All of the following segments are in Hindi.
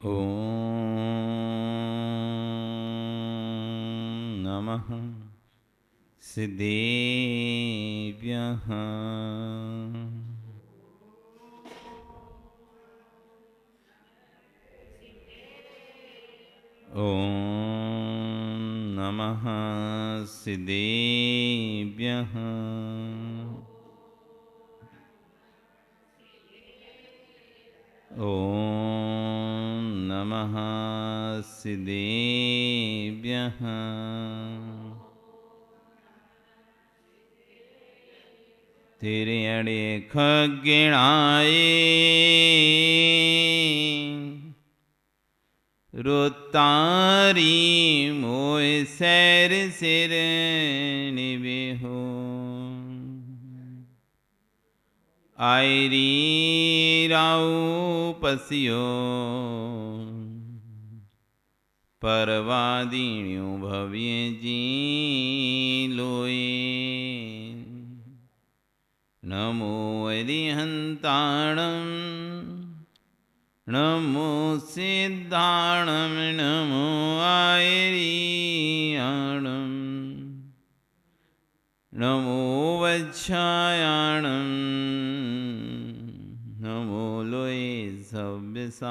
ॐ नमः सिद्धेभ्यः। ॐ नमः सिद्धेभ्यः। ॐ नमः सिद्धेभ्यः। तेरे अड़े खगिणाए रोतारी मोय सैर सिर निबिहो आयरी राउ पसियो परवादीण्यो भव्य जी लोए नमो अरिहंताणं नमो सिद्धाणं नमो आयरियाणं नमो वज्रायाणं नमो लोये सव्यसाहुणं।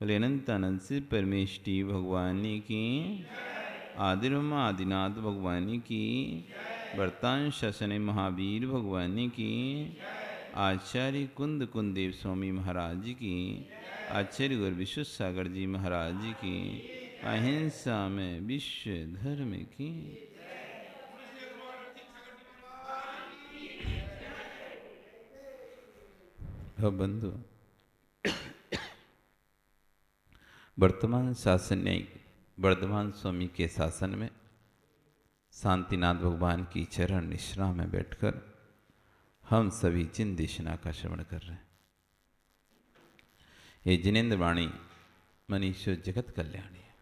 बोले अनंत अनंत से परमेष्टि भगवान की, आदिर्मा आदिनाथ भगवान की, वर्तान शसन महावीर भगवान की, आचार्य कुंद कुंदेव स्वामी महाराज की, आचार्य गुरु विश्व सागर जी महाराज की, अहिंसा में विश्व धर्म की। बंधु, वर्तमान शासन न्यायिक वर्धमान स्वामी के शासन में शांतिनाथ भगवान की चरण निश्रा में बैठकर हम सभी जिन देशना का श्रवण कर रहे हैं। ये जिनेन्द्र वाणी मनीश्वर जगत कल्याणी है।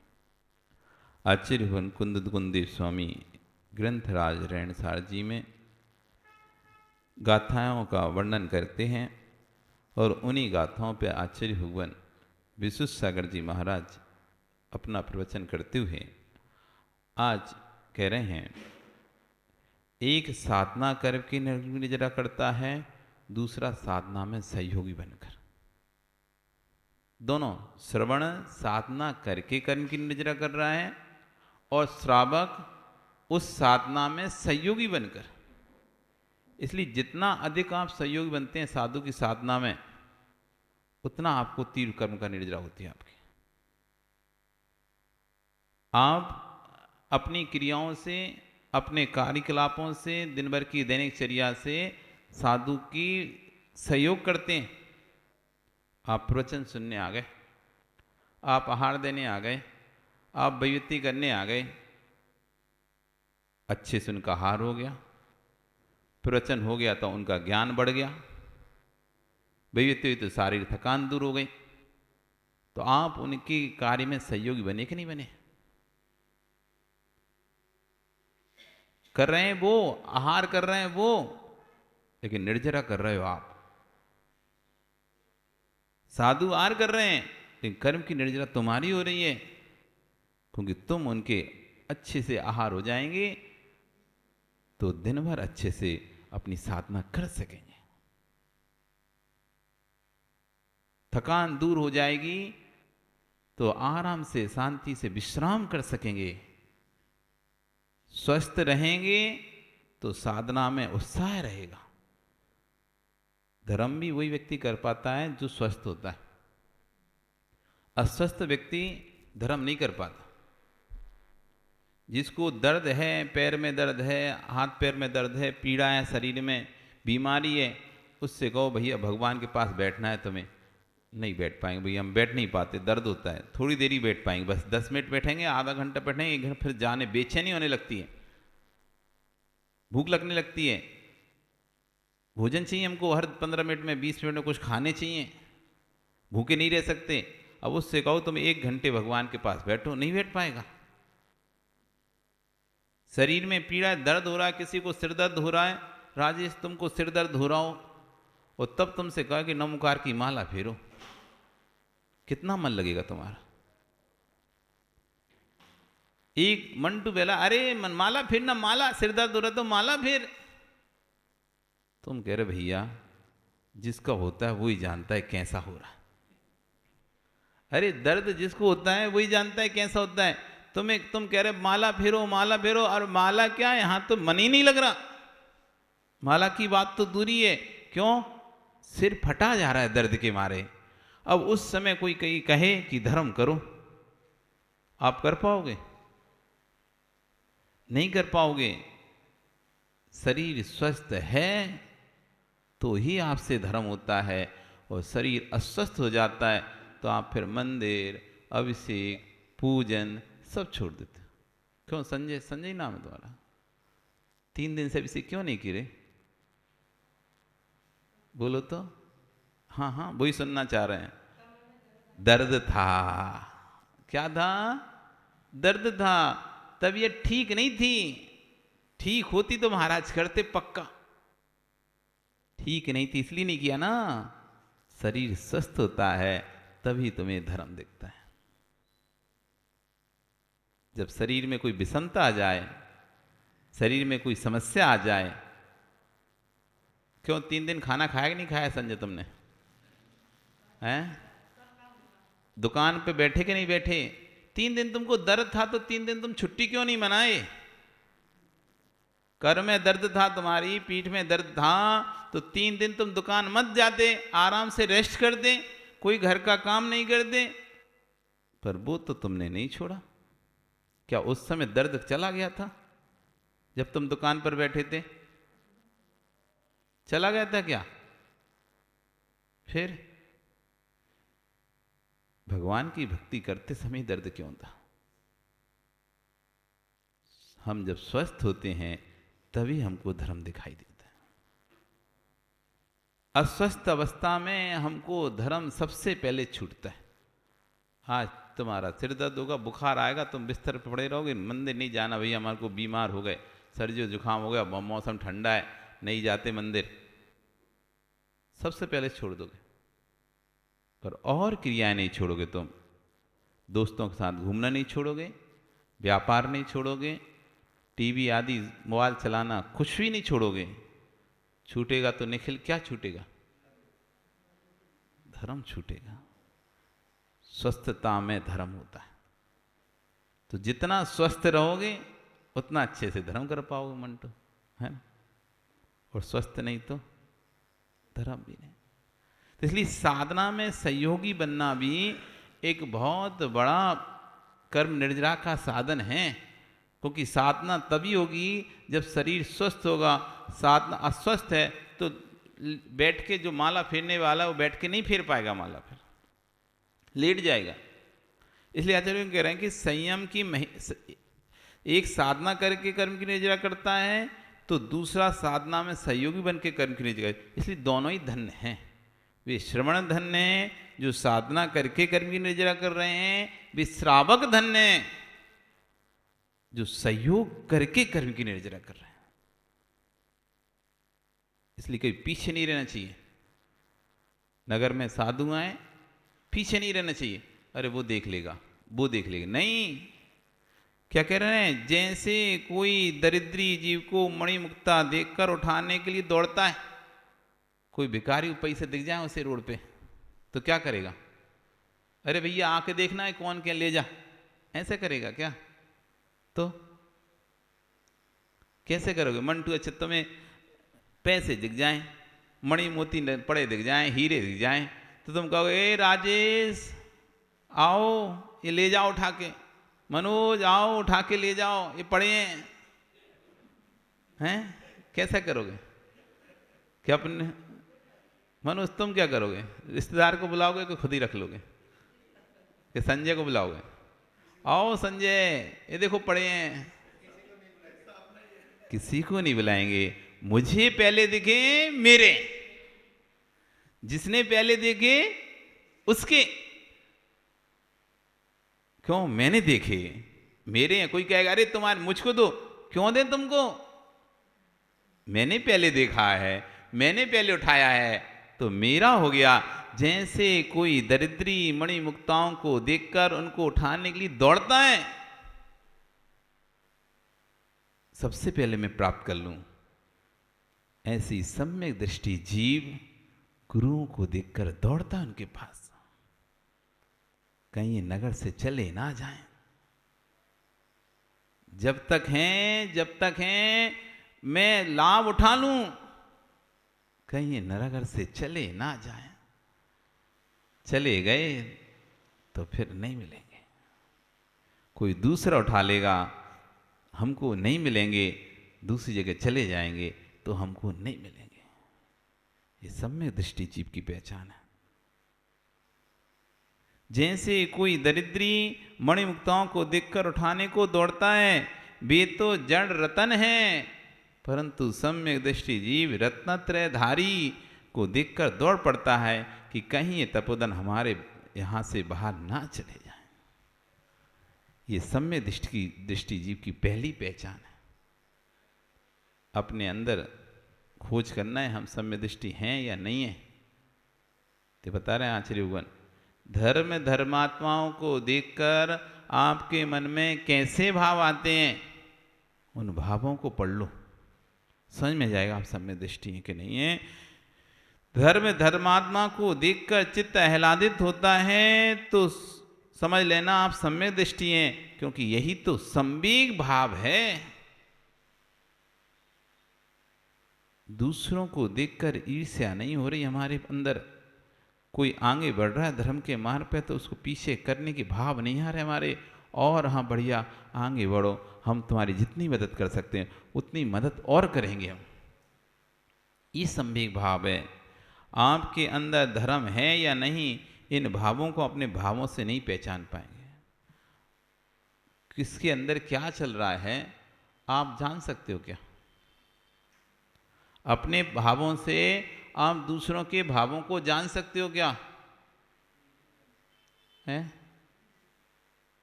आचार्य भवन कुंद कुंदेव स्वामी ग्रंथराज रेणसार जी में गाथाओं का वर्णन करते हैं और उन्हीं गाथाओं पर आचार्य भगवान विश्व सागर जी महाराज अपना प्रवचन करते हुए आज कह रहे हैं, एक साधना करके निर्जरा करता है, दूसरा साधना में सहयोगी बनकर। दोनों, श्रवण साधना करके कर्म की निर्जरा कर रहा है और श्रावक उस साधना में सहयोगी बनकर। इसलिए जितना अधिक आप सहयोगी बनते हैं साधु की साधना में, उतना आपको तीव्र कर्म का निर्जरा होती है आपकी। आप अपनी क्रियाओं से, अपने कार्यकलापों से, दिन भर की दैनिक चर्या से साधु की सहयोग करते हैं। आप प्रवचन सुनने आ गए, आप आहार देने आ गए, आप वैवृत्ति करने आ गए, अच्छे से उनका आहार हो गया, प्रवचन हो गया तो उनका ज्ञान बढ़ गया, वैवृत्ति हुई तो शारीरिक थकान दूर हो गई। तो आप उनके कार्य में सहयोगी बने कि नहीं बने? कर रहे हैं वो, आहार कर रहे हैं वो, लेकिन निर्जरा कर रहे हो आप। साधु आहार कर रहे हैं लेकिन कर्म की निर्जरा तुम्हारी हो रही है, क्योंकि तुम उनके अच्छे से आहार हो जाएंगे तो दिन भर अच्छे से अपनी साधना कर सकेंगे। थकान दूर हो जाएगी तो आराम से शांति से विश्राम कर सकेंगे। स्वस्थ रहेंगे तो साधना में उत्साह रहेगा। धर्म भी वही व्यक्ति कर पाता है जो स्वस्थ होता है। अस्वस्थ व्यक्ति धर्म नहीं कर पाता। जिसको दर्द है, पैर में दर्द है, हाथ पैर में दर्द है, पीड़ा है, शरीर में बीमारी है, उससे कहो भैया भगवान के पास बैठना है तुम्हें, नहीं बैठ पाएंगे भैया, हम बैठ नहीं पाते, दर्द होता है। थोड़ी देर ही बैठ पाएंगे, बस 10 मिनट बैठेंगे, आधा घंटा बैठेंगे, एक घंटा, फिर जाने बेचैनी होने लगती है, भूख लगने लगती है, भोजन चाहिए हमको, हर 15 मिनट में 20 मिनट में कुछ खाने चाहिए, भूखे नहीं रह सकते। अब उससे कहो तुम 1 घंटे भगवान के पास बैठो, नहीं बैठ पाएगा। शरीर में पीड़ा, दर्द हो रहा है, किसी को सिर दर्द हो रहा है, राजेश तुमको सिर दर्द हो रहा हो और तब तुमसे कहा कि नमोकार की माला फेरो, कितना मन लगेगा तुम्हारा? एक मंटू बेला, अरे मन माला फेरना, माला सिर दर्द हो रहा तो माला फेर। तुम कह रहे भैया जिसका होता है वही जानता है कैसा हो रहा है। अरे दर्द जिसको होता है वही जानता है कैसा होता है। तुम कह रहे माला फेरो माला फेरो, और माला क्या, यहां तो मन ही नहीं लग रहा। माला की बात तो दूरी है, क्यों? सिर फटा जा रहा है दर्द के मारे। अब उस समय कोई कहीं कहे कि धर्म करो, आप कर पाओगे? नहीं कर पाओगे। शरीर स्वस्थ है तो ही आपसे धर्म होता है, और शरीर अस्वस्थ हो जाता है तो आप फिर मंदिर, अभिषेक, पूजन सब छोड़ देते। क्यों? संजय नाम है तुम्हारा, 3 दिन से अभिषेक क्यों नहीं किए? बोलो तो। हाँ हाँ, वही सुनना चाह रहे हैं। दर्द था। क्या था? दर्द था। तबीयत ठीक नहीं थी। ठीक होती तो महाराज करते पक्का। ठीक नहीं थी इसलिए नहीं किया ना। शरीर स्वस्थ होता है तभी तुम्हें धर्म दिखता है। जब शरीर में कोई विषमता आ जाए, शरीर में कोई समस्या आ जाए। क्यों 3 दिन खाना खाया कि नहीं खाया संजय तुमने? हैं? दुकान पे बैठे कि नहीं बैठे? 3 दिन तुमको दर्द था तो 3 दिन तुम छुट्टी क्यों नहीं मनाए? कर में दर्द था, तुम्हारी पीठ में दर्द था, तो 3 दिन तुम दुकान मत जाते, आराम से रेस्ट कर दे, कोई घर का काम नहीं कर दे। पर वो तो तुमने नहीं छोड़ा। क्या उस समय दर्द चला गया था जब तुम दुकान पर बैठे थे? चला गया था क्या? फिर भगवान की भक्ति करते समय दर्द क्यों था? हम जब स्वस्थ होते हैं तभी हमको धर्म दिखाई देता है। अस्वस्थ अवस्था में हमको धर्म सबसे पहले छूटता है। आज तुम्हारा सिर दर्द होगा, बुखार आएगा, तुम बिस्तर पर पड़े रहोगे, मंदिर नहीं जाना भैया, हमारे को बीमार हो गए, सर्दी जुकाम हो गया, मौसम ठंडा है, नहीं जाते मंदिर, सबसे पहले छोड़ दोगे। पर और क्रियाएं नहीं छोड़ोगे तुम। दोस्तों के साथ घूमना नहीं छोड़ोगे, व्यापार नहीं छोड़ोगे, टीवी आदि मोबाइल चलाना कुछ भी नहीं छोड़ोगे। छूटेगा तो निखिल क्या छूटेगा? धर्म छूटेगा। स्वस्थता में धर्म होता है। तो जितना स्वस्थ रहोगे उतना अच्छे से धर्म कर पाओगे मंटू, है ना? और स्वस्थ नहीं तो धर्म भी नहीं। तो इसलिए साधना में सहयोगी बनना भी एक बहुत बड़ा कर्म निर्जरा का साधन है। क्योंकि साधना तभी होगी जब शरीर स्वस्थ होगा। साधना अस्वस्थ है तो बैठ के जो माला फेरने वाला वो बैठ के नहीं फेर पाएगा माला, फिर लेट जाएगा। इसलिए आचार्य कह रहे हैं कि संयम की एक साधना करके कर्म की निर्जरा करता है तो दूसरा साधना में सहयोगी बन के कर्म की निर्जरा। इसलिए दोनों ही धन्य हैं। वे श्रवण धन्य हैं जो साधना करके कर्म की निर्जरा कर रहे हैं, वे श्रावक धन्य हैं जो सहयोग करके कर्म की निर्जरा कर रहे हैं। इसलिए कोई पीछे नहीं रहना चाहिए। नगर में साधु आए, पीछे नहीं रहना चाहिए, अरे वो देख लेगा, वो देख लेगा, नहीं। क्या कह रहे हैं? जैसे कोई दरिद्री जीव को मणिमुक्ता देखकर उठाने के लिए दौड़ता है, कोई भिखारी पैसे दिख जाए उसे रोड पे तो क्या करेगा? अरे भैया आके देखना है कौन क्या ले जा, ऐसे करेगा क्या? तो कैसे करोगे मंटू? अच्छा तुम्हें पैसे दिख जाएं, मणि मोती पड़े दिख जाएं, हीरे दिख जाएं, तो तुम कहोगे ए राजेश आओ ये ले जाओ उठा के, मनोज आओ उठा के ले जाओ, ये पड़े हैं। कैसा करोगे? क्या अपने मनोज तुम क्या करोगे? रिश्तेदार को बुलाओगे कि खुद ही रख लोगे? कि संजय को बुलाओगे, आओ संजय ये देखो पड़े हैं? किसी को नहीं बुलाएंगे। मुझे पहले दिखे मेरे, जिसने पहले देखे उसके। क्यों? मैंने देखे, मेरे हैं। कोई कहेगा अरे तुम्हारे मुझको दो, क्यों दें तुमको? मैंने पहले देखा है, मैंने पहले उठाया है, तो मेरा हो गया। जैसे कोई दरिद्री मणि मुक्ताओं को देखकर उनको उठाने के लिए दौड़ता है, सबसे पहले मैं प्राप्त कर लूं, ऐसी सम्यक दृष्टि जीव गुरुओं को देखकर दौड़ता है उनके पास, कहीं ये नगर से चले ना जाएं। जब तक हैं मैं लाभ उठा लूं, कहीं ये नगर से चले ना जाएं। चले गए तो फिर नहीं मिलेंगे, कोई दूसरा उठा लेगा, हमको नहीं मिलेंगे, दूसरी जगह चले जाएंगे तो हमको नहीं मिलेंगे। ये सम्यक दृष्टि जीव की पहचान है। जैसे कोई दरिद्री मणिमुक्ताओं को देखकर उठाने को दौड़ता है, वे तो जड़ रतन है, परंतु सम्यक दृष्टि जीव रत्नत्रय धारी को देखकर दौड़ पड़ता है कि कहीं ये तपोधन हमारे यहां से बाहर ना चले जाए। ये सम्यक दृष्टि जीव की पहली पहचान है। अपने अंदर खोज करना है, हम सम्यक दृष्टि हैं या नहीं है। तो बता रहे हैं आचार्य भगवान, धर्म धर्मात्माओं को देखकर आपके मन में कैसे भाव आते हैं, उन भावों को पढ़ लो, समझ में जाएगा आप सम्यक दृष्टि है कि नहीं है। धर्म धर्मात्मा को देखकर चित्त आह्लादित होता है तो समझ लेना आप सम्यक दृष्टि हैं, क्योंकि यही तो संवेग भाव है। दूसरों को देखकर ईर्ष्या नहीं हो रही हमारे अंदर, कोई आगे बढ़ रहा है धर्म के मार्ग पे तो उसको पीछे करने के भाव नहीं आ रहे हमारे, और हाँ बढ़िया आगे बढ़ो, हम तुम्हारी जितनी मदद कर सकते हैं उतनी मदद और करेंगे हम। ये संवेग भाव है। आपके अंदर धर्म है या नहीं, इन भावों को अपने भावों से नहीं पहचान पाएंगे। किसके अंदर क्या चल रहा है आप जान सकते हो क्या? अपने भावों से आप दूसरों के भावों को जान सकते हो क्या? हैं?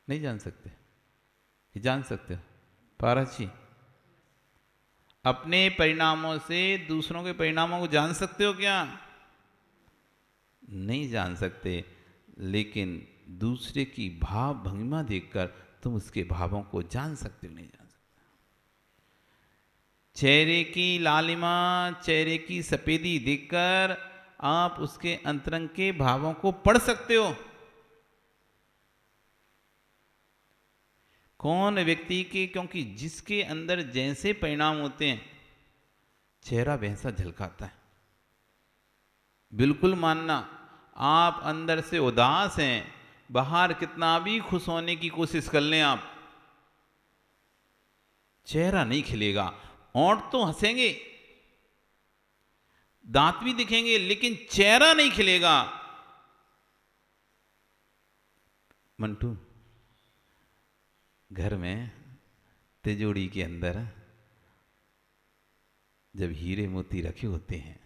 नहीं जान सकते? जान सकते हो पारस जी? अपने परिणामों से दूसरों के परिणामों को जान सकते हो क्या? नहीं जान सकते, लेकिन दूसरे की भाव भंगिमा देखकर तुम उसके भावों को जान सकते हो, नहीं जान सकते। चेहरे की लालिमा, चेहरे की सफेदी देखकर आप उसके अंतरंग के भावों को पढ़ सकते हो। कौन व्यक्ति के, क्योंकि जिसके अंदर जैसे परिणाम होते हैं चेहरा वैसा झलकाता है। बिल्कुल मानना, आप अंदर से उदास हैं, बाहर कितना भी खुश होने की कोशिश कर लें आप, चेहरा नहीं खिलेगा। होंठ तो हंसेंगे, दांत भी दिखेंगे, लेकिन चेहरा नहीं खिलेगा। मंटू, घर में तिजोरी के अंदर जब हीरे मोती रखे होते हैं,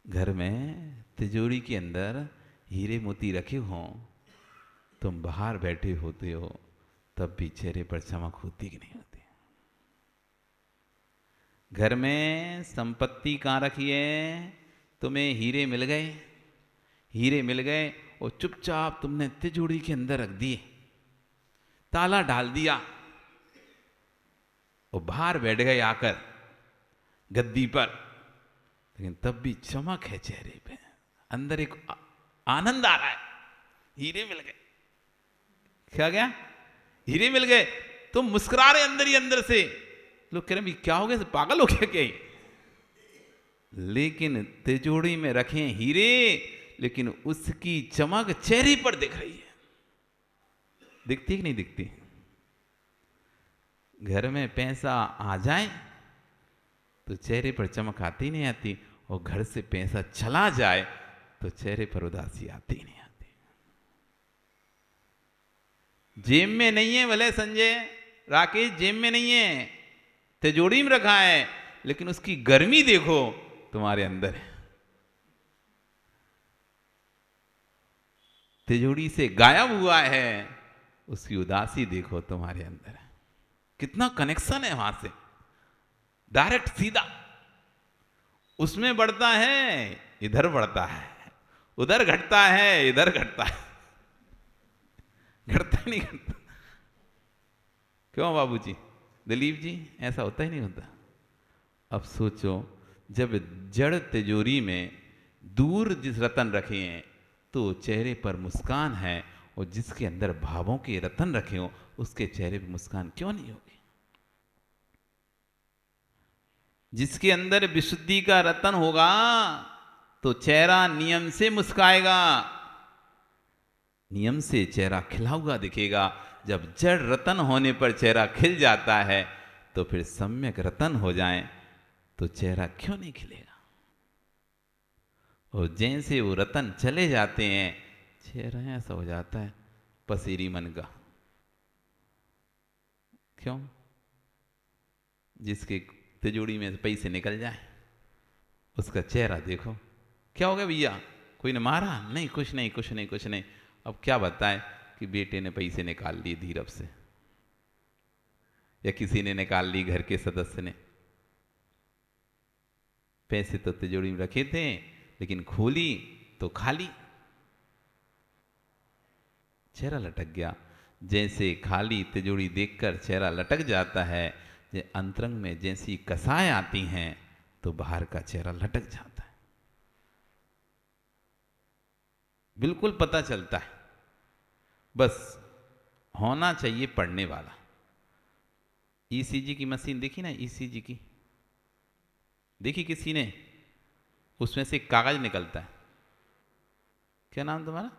घर में तिजोरी के अंदर हीरे मोती रखे हों, तुम बाहर बैठे होते हो तब भी चेहरे पर चमक होती कि नहीं होती? घर में संपत्ति कहाँ रखी है, तुम्हें हीरे मिल गए, हीरे मिल गए और चुपचाप तुमने तिजोरी के अंदर रख दिए, ताला डाल दिया और बाहर बैठ गए आकर गद्दी पर, लेकिन तब भी चमक है चेहरे पे, अंदर एक आनंद आ रहा है, हीरे मिल गए। क्या गया? हीरे मिल गए। तुम मुस्कुरा रहे अंदर ही अंदर से, लोग कह रहे क्या हो गया, पागल हो गया क्या? लेकिन तिजोरी में रखे हीरे, लेकिन उसकी चमक चेहरे पर दिख रही है। दिखती कि नहीं दिखती? घर में पैसा आ जाए तो चेहरे पर चमक आती नहीं आती, और घर से पैसा चला जाए तो चेहरे पर उदासी आती नहीं आती। जेब में नहीं है भले संजय, राकेश जेब में नहीं है, तिजोरी में रखा है, लेकिन उसकी गर्मी देखो तुम्हारे अंदर है। तिजोरी से गायब हुआ है, उसकी उदासी देखो तुम्हारे अंदर है। कितना कनेक्शन है वहां से, डायरेक्ट सीधा। उसमें बढ़ता है, इधर बढ़ता है, उधर घटता है, इधर घटता है, घटता नहीं घटता। क्यों बाबूजी, दिलीप जी, ऐसा होता ही नहीं होता। अब सोचो, जब जड़ तिजोरी में दूर जिस रतन रखे हैं तो चेहरे पर मुस्कान है, और जिसके अंदर भावों के रतन रखे हो उसके चेहरे पर मुस्कान क्यों नहीं होगी? जिसके अंदर विशुद्धि का रतन होगा तो चेहरा नियम से मुस्काएगा, नियम से चेहरा खिला हुआ दिखेगा। जब जड़ रतन होने पर चेहरा खिल जाता है तो फिर सम्यक रतन हो जाए तो चेहरा क्यों नहीं खिलेगा? और जैसे वो रतन चले जाते हैं चेहरा ऐसा हो जाता है पसेरी मन का। क्यों? जिसके तिजोरी में पैसे निकल जाए उसका चेहरा देखो, क्या हो गया भैया, कोई ने मारा? नहीं, कुछ नहीं, कुछ नहीं, कुछ नहीं। अब क्या बताए कि बेटे ने पैसे निकाल लिए धीरज से, या किसी ने निकाल ली, घर के सदस्य ने। पैसे तो तिजोरी में रखे थे लेकिन खोली तो खाली, चेहरा लटक गया। जैसे खाली तिजोरी देखकर चेहरा लटक जाता है, अंतरंग में जैसी कसाएं आती हैं तो बाहर का चेहरा लटक जाता है। बिल्कुल पता चलता है, बस होना चाहिए पढ़ने वाला। ईसीजी की मशीन देखी ना, ईसीजी की देखी किसी ने? उसमें से एक कागज निकलता है, क्या नाम तुम्हारा?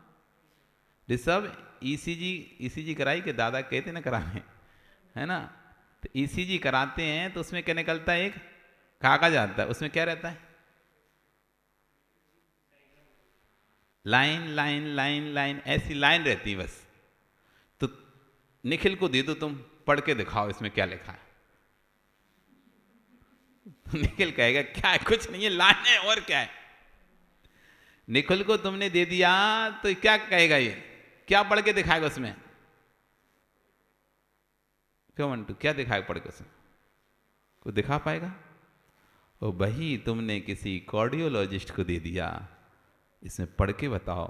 ऋषभ, ईसीजी कराई के दादा कहते ना कराने, है ना? तो ईसीजी कराते हैं तो उसमें क्या निकलता है? एक कागज आता है, उसमें क्या रहता है? लाइन लाइन लाइन लाइन, ऐसी लाइन रहती है बस। तो निखिल को दे दो, तुम पढ़ के दिखाओ इसमें क्या लिखा है। निखिल कहेगा क्या है? कुछ नहीं है, लाइन है, और क्या है? निखिल को तुमने दे दिया तो क्या कहेगा? ये क्या पढ़ के दिखाएगा उसमें? क्यों मंटू, क्या दिखाएगा पढ़ के उसमें? को दिखा पाएगा? और वही तुमने किसी कार्डियोलॉजिस्ट को दे दिया, इसमें पढ़ के बताओ,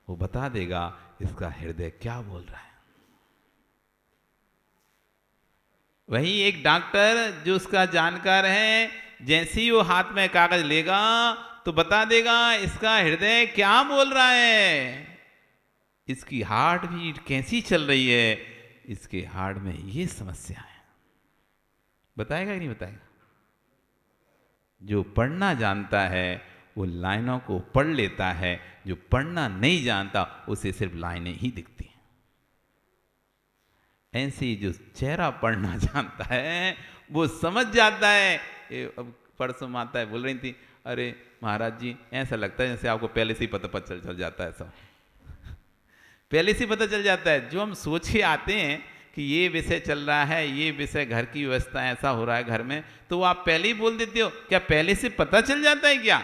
वो बता देगा इसका हृदय क्या बोल रहा है। वही एक डॉक्टर जो उसका जानकार है, जैसे ही वो हाथ में कागज लेगा तो बता देगा इसका हृदय क्या बोल रहा है, इसकी हार्ट बीट कैसी चल रही है, इसके हार्ट में ये समस्या है। बताएगा कि नहीं बताएगा? जो पढ़ना जानता है वो लाइनों को पढ़ लेता है, जो पढ़ना नहीं जानता उसे सिर्फ लाइनें ही दिखती हैं। ऐसे ही जो चेहरा पढ़ना जानता है वो समझ जाता है। अब परसों माता है बोल रही थी, अरे महाराज जी ऐसा लगता है जैसे आपको पहले से ही पता चल जाता है, सब पहले से ही पता चल जाता है। जो हम सोच के आते हैं कि ये विषय चल रहा है, ये विषय घर की व्यवस्था ऐसा हो रहा है घर में, तो आप पहले ही बोल देते हो। क्या पहले से पता चल जाता है क्या?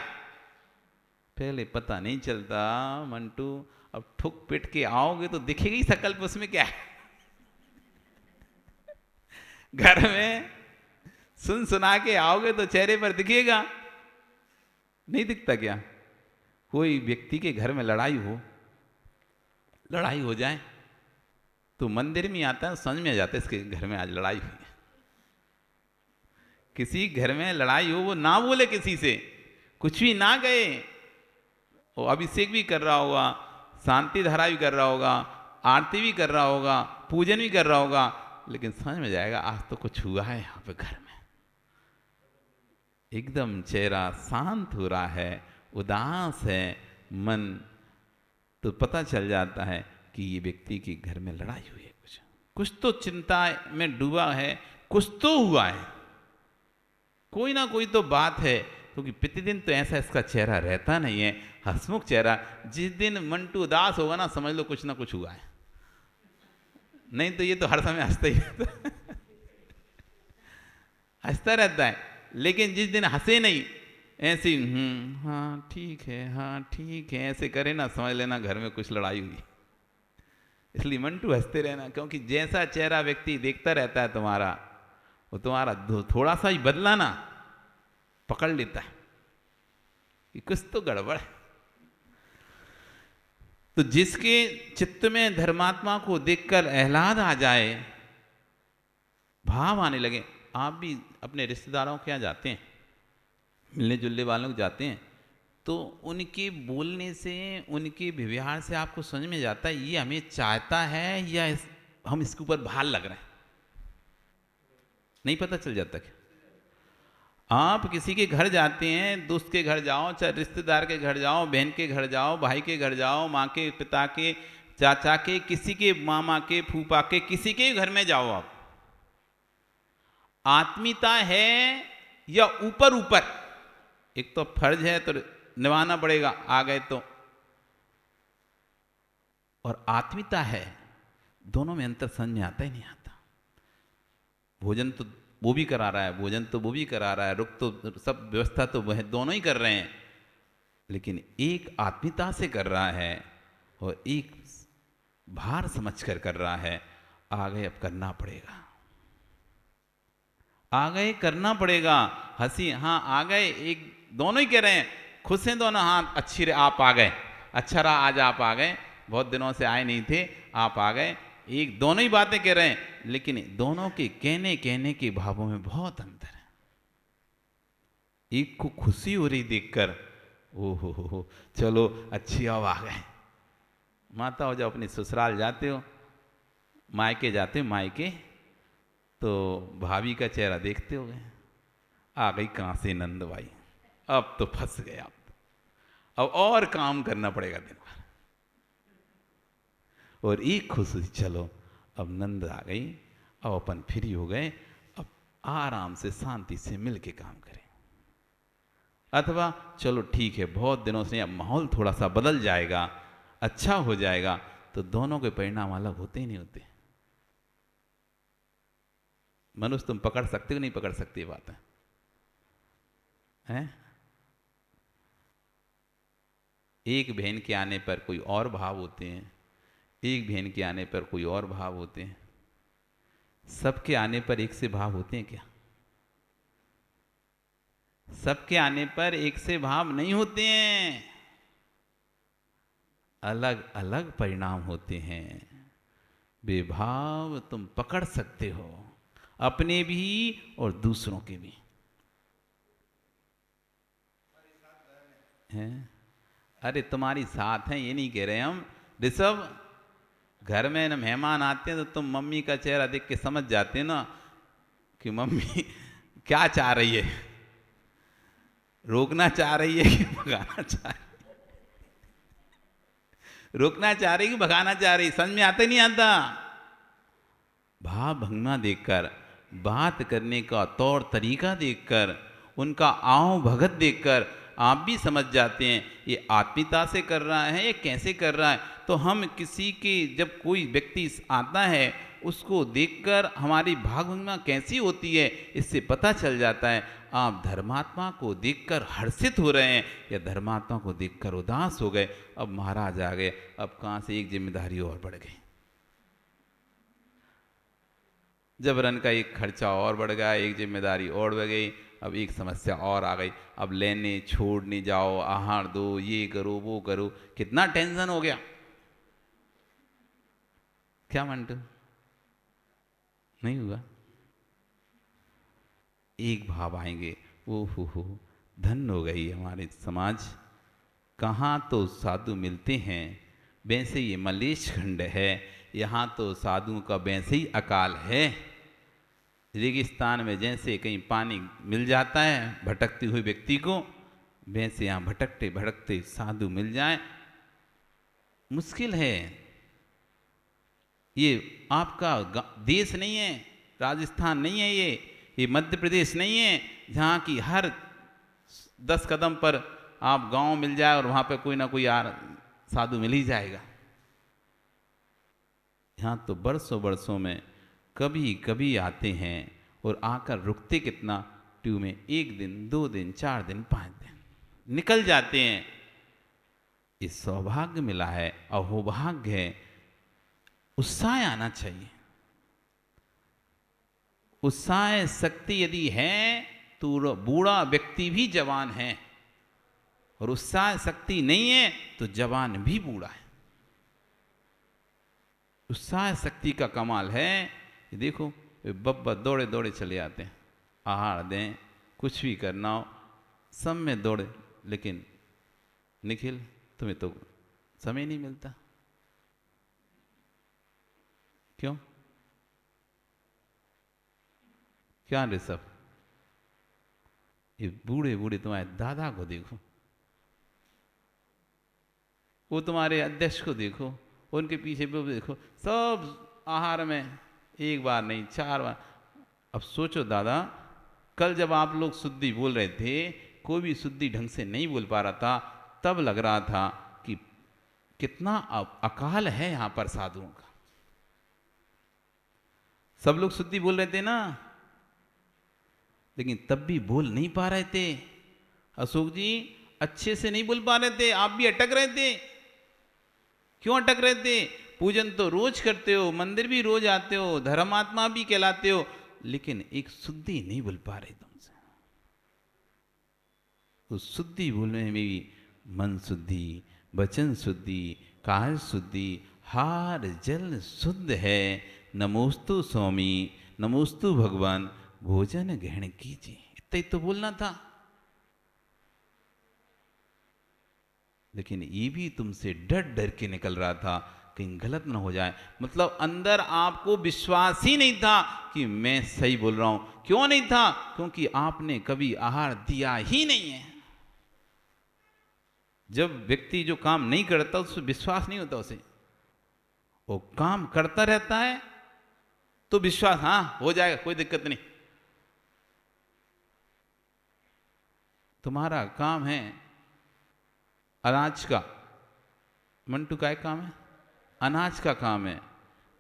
पहले पता नहीं चलता मंटू। अब ठुक पिट के आओगे तो दिखेगी ही सकल पे उसमें क्या है। घर में सुन सुना के आओगे तो चेहरे पर दिखेगा, नहीं दिखता क्या? कोई व्यक्ति के घर में लड़ाई हो जाए तो मंदिर में आता है, समझ में आ जाता है इसके घर में आज लड़ाई हुई है। किसी घर में लड़ाई हो, वो ना बोले किसी से, कुछ भी ना गए, वो अभिषेक भी कर रहा होगा, शांति धारा भी कर रहा होगा, आरती भी कर रहा होगा, पूजन भी कर रहा होगा, लेकिन समझ में जाएगा आज तो कुछ हुआ है यहाँ पे घर में। एकदम चेहरा शांत हो रहा है, उदास है मन, तो पता चल जाता है कि ये व्यक्ति के घर में लड़ाई हुई है, कुछ तो चिंता में डूबा है, कुछ तो हुआ है, कोई ना कोई तो बात है। क्योंकि प्रतिदिन तो ऐसा इसका चेहरा रहता नहीं है, हंसमुख चेहरा। जिस दिन मंटू उदास होगा ना, समझ लो कुछ ना कुछ हुआ है, नहीं तो ये तो हर समय हंसता ही रहता है। हंसता रहता है, लेकिन जिस दिन हंसे नहीं, ऐसे हाँ ठीक है, हाँ ठीक है ऐसे करे ना, समझ लेना घर में कुछ लड़ाई हुई। इसलिए मंटू हंसते रहना, क्योंकि जैसा चेहरा व्यक्ति देखता रहता है तुम्हारा, वो तुम्हारा थोड़ा सा ही बदला ना पकड़ लेता है। कि कुछ तो गड़बड़ है। तो जिसके चित्त में धर्मात्मा को देखकर आह्लाद आ जाए, भाव आने लगे। आप भी अपने रिश्तेदारों के यहाँ जाते हैं, मिलने जुलने वालों को जाते हैं, तो उनके बोलने से, उनके व्यवहार से आपको समझ में जाता है ये हमें चाहता है या हम इसके ऊपर भार लग रहे हैं। नहीं पता चल जाता क्या? आप किसी के घर जाते हैं, दोस्त के घर जाओ, चाहे रिश्तेदार के घर जाओ, बहन के घर जाओ, भाई के घर जाओ, माँ के, पिता के, चाचा के, किसी के, मामा के, फूफा के, किसी के घर में जाओ, आप आत्मीयता है या ऊपर ऊपर? एक तो फर्ज है तो निभाना पड़ेगा, आ गए तो, और आत्मीयता है, दोनों में अंतर समझ में आता ही नहीं आता। भोजन तो वो भी करा रहा है, भोजन तो वो भी करा रहा है, रुक तो सब व्यवस्था तो वह दोनों ही कर रहे हैं, लेकिन एक आत्मीयता से कर रहा है और एक भार समझकर कर रहा है। आ गए, अब करना पड़ेगा, आ गए, करना पड़ेगा। हंसी, हाँ आ गए, एक दोनों ही कह रहे हैं, खुश हैं दोनों, हाँ अच्छी रहे, आप आ गए, अच्छा रहा आज आप आ गए, बहुत दिनों से आए नहीं थे, आप आ गए। एक दोनों ही बातें कह रहे हैं, लेकिन दोनों के कहने के भावों में बहुत अंतर है। एक को खुशी हो रही देखकर, ओ हो, चलो अच्छी अब आ गए। माता हो, जब अपने ससुराल जाते हो, मायके जाते हो, मायके तो भाभी का चेहरा देखते हो गए, आ गई कहाँ से नंदबाई, अब तो फंस गए आप तो। अब और काम करना पड़ेगा दिन भर। और एक खुशी, चलो अब नंद आ गई, अब अपन फ्री हो गए, अब आराम से शांति से मिल के काम करें। अथवा चलो ठीक है, बहुत दिनों से अब माहौल थोड़ा सा बदल जाएगा, अच्छा हो जाएगा, तो दोनों के परिणाम अलग होते ही नहीं होते। मनुष्य तुम पकड़ सकते हो, नहीं पकड़ सकते बात है? एक बहन के आने पर कोई और भाव होते हैं, एक बहन के आने पर कोई और भाव होते हैं। सबके आने पर एक से भाव होते हैं क्या? सबके आने पर एक से भाव नहीं होते हैं, अलग अलग परिणाम होते हैं। बेभाव तुम पकड़ सकते हो, अपने भी और दूसरों के भी हैं। अरे तुम्हारी साथ है ये नहीं कह रहे हम ऋषभ, घर में ना मेहमान आते हैं तो तुम मम्मी का चेहरा देख के समझ जाते हो ना कि मम्मी क्या चाह रही है, रोकना चाह रही है कि भगाना चाह रही है, रोकना चाह रही है कि भगाना चाह रही है, समझ में आता ही नहीं आता। भाव भंगिमा देखकर, बात करने का तौर तरीका देखकर, उनका आओ भगत देखकर आप भी समझ जाते हैं ये आत्मीयता से कर रहा है या कैसे कर रहा है। तो हम किसी के, जब कोई व्यक्ति आता है उसको देखकर हमारी भाव भंगिमा कैसी होती है, इससे पता चल जाता है आप धर्मात्मा को देखकर हर्षित हो रहे हैं या धर्मात्मा को देखकर उदास हो गए। अब महाराज आ गए, अब कहाँ से एक जिम्मेदारी और बढ़ गई, जबरन का एक खर्चा और बढ़ गया, एक जिम्मेदारी और बढ़ गई, अब एक समस्या और आ गई। अब लेने छोड़ने जाओ, आहार दो, ये करो वो करो, कितना टेंशन हो गया। क्या मंटू, नहीं हुआ? एक भाव आएंगे, ओ हो, धन हो गई हमारे समाज। कहाँ तो साधु मिलते हैं, वैसे ये मलेश खंड है, यहाँ तो साधुओं का वैसे ही अकाल है। रेगिस्तान में जैसे कहीं पानी मिल जाता है भटकते हुए व्यक्ति को, वैसे यहाँ भटकते भटकते साधु मिल जाए, मुश्किल है। ये आपका देश नहीं है, राजस्थान नहीं है, ये मध्य प्रदेश नहीं है जहाँ की हर 10 कदम पर आप गांव मिल जाए और वहाँ पे कोई ना कोई साधु मिल ही जाएगा। यहाँ तो बरसों बरसों में कभी कभी आते हैं और आकर रुकते कितना, ट्यू में 1 दिन 2 दिन 4 दिन 5 दिन निकल जाते हैं। ये सौभाग्य मिला है, अहोभाग्य है। उत्साह आना चाहिए, उत्साह शक्ति यदि है तो बूढ़ा व्यक्ति भी जवान है, और उत्साह शक्ति नहीं है तो जवान भी बूढ़ा है। उत्साह शक्ति का कमाल है। ये देखो बब्बा दौड़े दौड़े चले आते हैं, आहार दें, कुछ भी करना हो सब में दौड़े। लेकिन निखिल तुम्हें तो समय नहीं मिलता, क्यों? क्या ऋषभ, ये बूढ़े बूढ़े तुम्हारे दादा को देखो, वो तुम्हारे अध्यक्ष को देखो, उनके पीछे भी देखो, सब आहार में एक बार नहीं 4 बार। अब सोचो दादा, कल जब आप लोग शुद्धि बोल रहे थे, कोई भी शुद्धि ढंग से नहीं बोल पा रहा था, तब लग रहा था कि कितना अकाल है यहां पर साधुओं का। सब लोग शुद्धि बोल रहे थे ना, लेकिन तब भी बोल नहीं पा रहे थे। अशोक जी अच्छे से नहीं बोल पा रहे थे, आप भी अटक रहे थे। क्यों अटक रहे थे? पूजन तो रोज करते हो, मंदिर भी रोज आते हो, धर्मात्मा भी कहलाते हो, लेकिन एक शुद्धि नहीं बोल पा रहे तुमसे। उस शुद्धि बोलने में भी मन शुद्धि, वचन शुद्धि, काय शुद्धि, हार जल शुद्ध है। नमोस्तु स्वामी, नमोस्तु भगवान, भोजन ग्रहण कीजिए, इतना ही तो बोलना था। लेकिन ये भी तुमसे डर डर के निकल रहा था कहीं गलत ना हो जाए। मतलब अंदर आपको विश्वास ही नहीं था कि मैं सही बोल रहा हूं। क्यों नहीं था? क्योंकि आपने कभी आहार दिया ही नहीं है। जब व्यक्ति जो काम नहीं करता उससे विश्वास नहीं होता उसे, वो काम करता रहता है तो विश्वास, हाँ हो जाएगा, कोई दिक्कत नहीं। तुम्हारा काम है अनाज का, मंटू का एक काम है अनाज का काम है,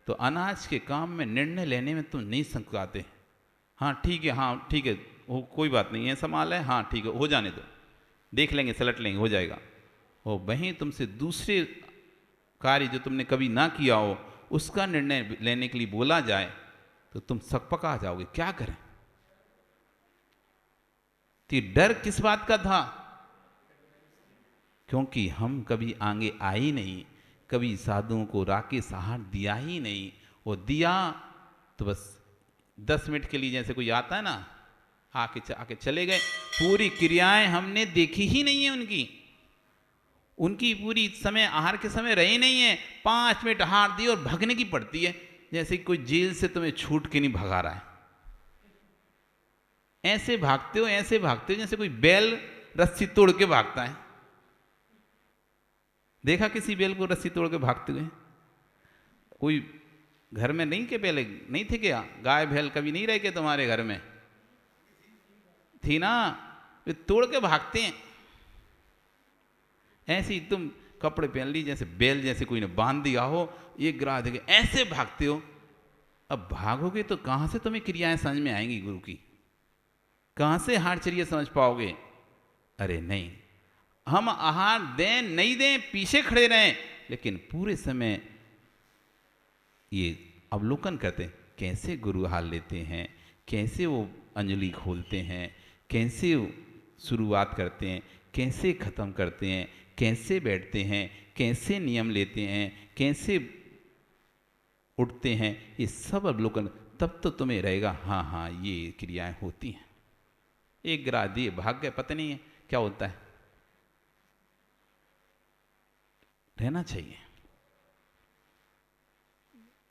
तो अनाज के काम में निर्णय लेने में तुम नहीं संकाते। हाँ ठीक है, हाँ ठीक है, वो कोई बात नहीं है, संभाल है, हाँ ठीक है, हो जाने दो, देख लेंगे, सलट लेंगे, हो जाएगा। और वहीं तुमसे दूसरे कार्य जो तुमने कभी ना किया हो उसका निर्णय लेने के लिए बोला जाए तो तुम सकपका जाओगे, क्या करें? तो डर किस बात का था? क्योंकि हम कभी आगे आए ही नहीं, कभी साधुओं को राकेश आहार दिया ही नहीं। वो दिया तो बस 10 मिनट के लिए, जैसे कोई आता है ना, आके चले गए। पूरी क्रियाएं हमने देखी ही नहीं है उनकी पूरी समय आहार के समय रही नहीं है। 5 मिनट आहार दी और भागने की पड़ती है, जैसे कोई जेल से तुम्हें छूट के नहीं भगा रहा है। ऐसे भागते हो जैसे कोई बैल रस्सी तोड़ के भागता है। देखा किसी बैल को रस्सी तोड़ के भागते हुए? कोई घर में नहीं के पहले नहीं थे क्या? गाय बैल कभी नहीं रहे के तुम्हारे घर में? थी ना, वे तोड़ के भागते हैं। ऐसे ही तुम कपड़े पहन ली जैसे बैल, जैसे कोई ने बांध दिया हो, ये गिरा देंगे, ऐसे भागते हो। अब भागोगे तो कहां से तुम्हें क्रियाएं समझ में आएंगी गुरु की? कहां से हारचर्या समझ पाओगे? अरे नहीं, हम आहार दें नहीं दें, पीछे खड़े रहें, लेकिन पूरे समय ये अवलोकन करते हैं कैसे गुरु हाल लेते हैं, कैसे वो अंजलि खोलते हैं, कैसे शुरुआत करते हैं, कैसे ख़त्म करते हैं, कैसे बैठते हैं, कैसे नियम लेते हैं, कैसे उठते हैं, ये सब अवलोकन। तब तो तुम्हें रहेगा हाँ हाँ ये क्रियाएं होती हैं। एक गिरा दिए भाग गए, पता नहीं है क्या होता है। रहना चाहिए।